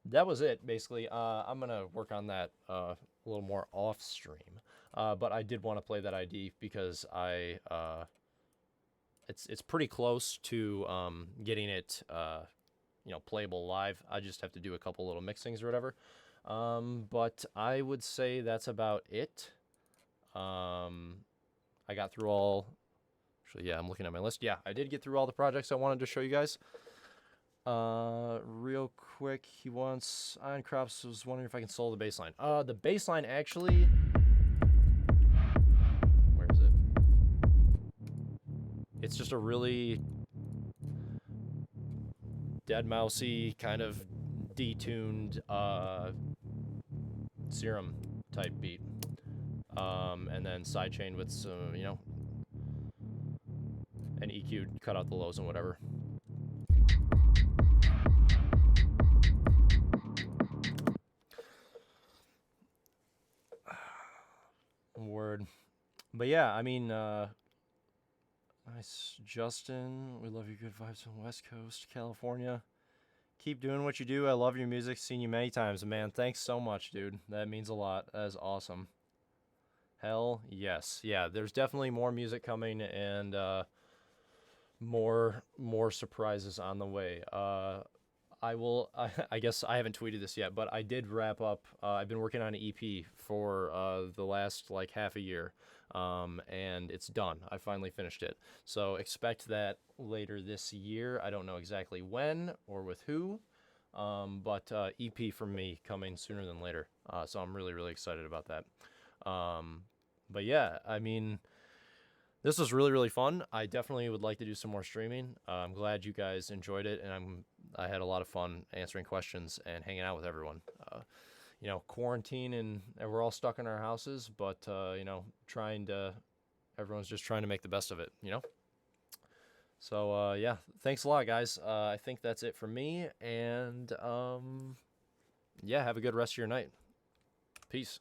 Speaker 1: that was it, basically. I'm gonna work on that a little more off stream. But I did want to play that ID because it's pretty close to getting it you know, playable live. I just have to do a couple little mixings or whatever. But I would say that's about it. I got through all, actually, yeah, I'm looking at my list. Yeah, I did get through all the projects I wanted to show you guys. Real quick, he wants, Iron Crops was wondering if I can solo the bass line. The bass line actually, where is it? It's just a really dead mousey kind of detuned serum type beat, and then sidechained with some, you know, an EQ, cut out the lows and whatever. Word. But yeah, I mean, nice, Justin. We love your good vibes from West Coast, California. Keep doing what you do. I love your music. Seen you many times, man. Thanks so much, dude. That means a lot. That is awesome. Hell yes. Yeah, there's definitely more music coming and more surprises on the way. I guess I haven't tweeted this yet, but I did wrap up. I've been working on an EP for the last like half a year, and it's done. I finally finished it. So expect that later this year. I don't know exactly when or with who, but EP from me coming sooner than later. So I'm really, really excited about that. But yeah, I mean, this was really, really fun. I definitely would like to do some more streaming. I'm glad you guys enjoyed it, and I had a lot of fun answering questions and hanging out with everyone. You know, quarantine and we're all stuck in our houses, but you know, everyone's just trying to make the best of it, you know? So yeah, thanks a lot, guys. I think that's it for me, and yeah, have a good rest of your night. Peace.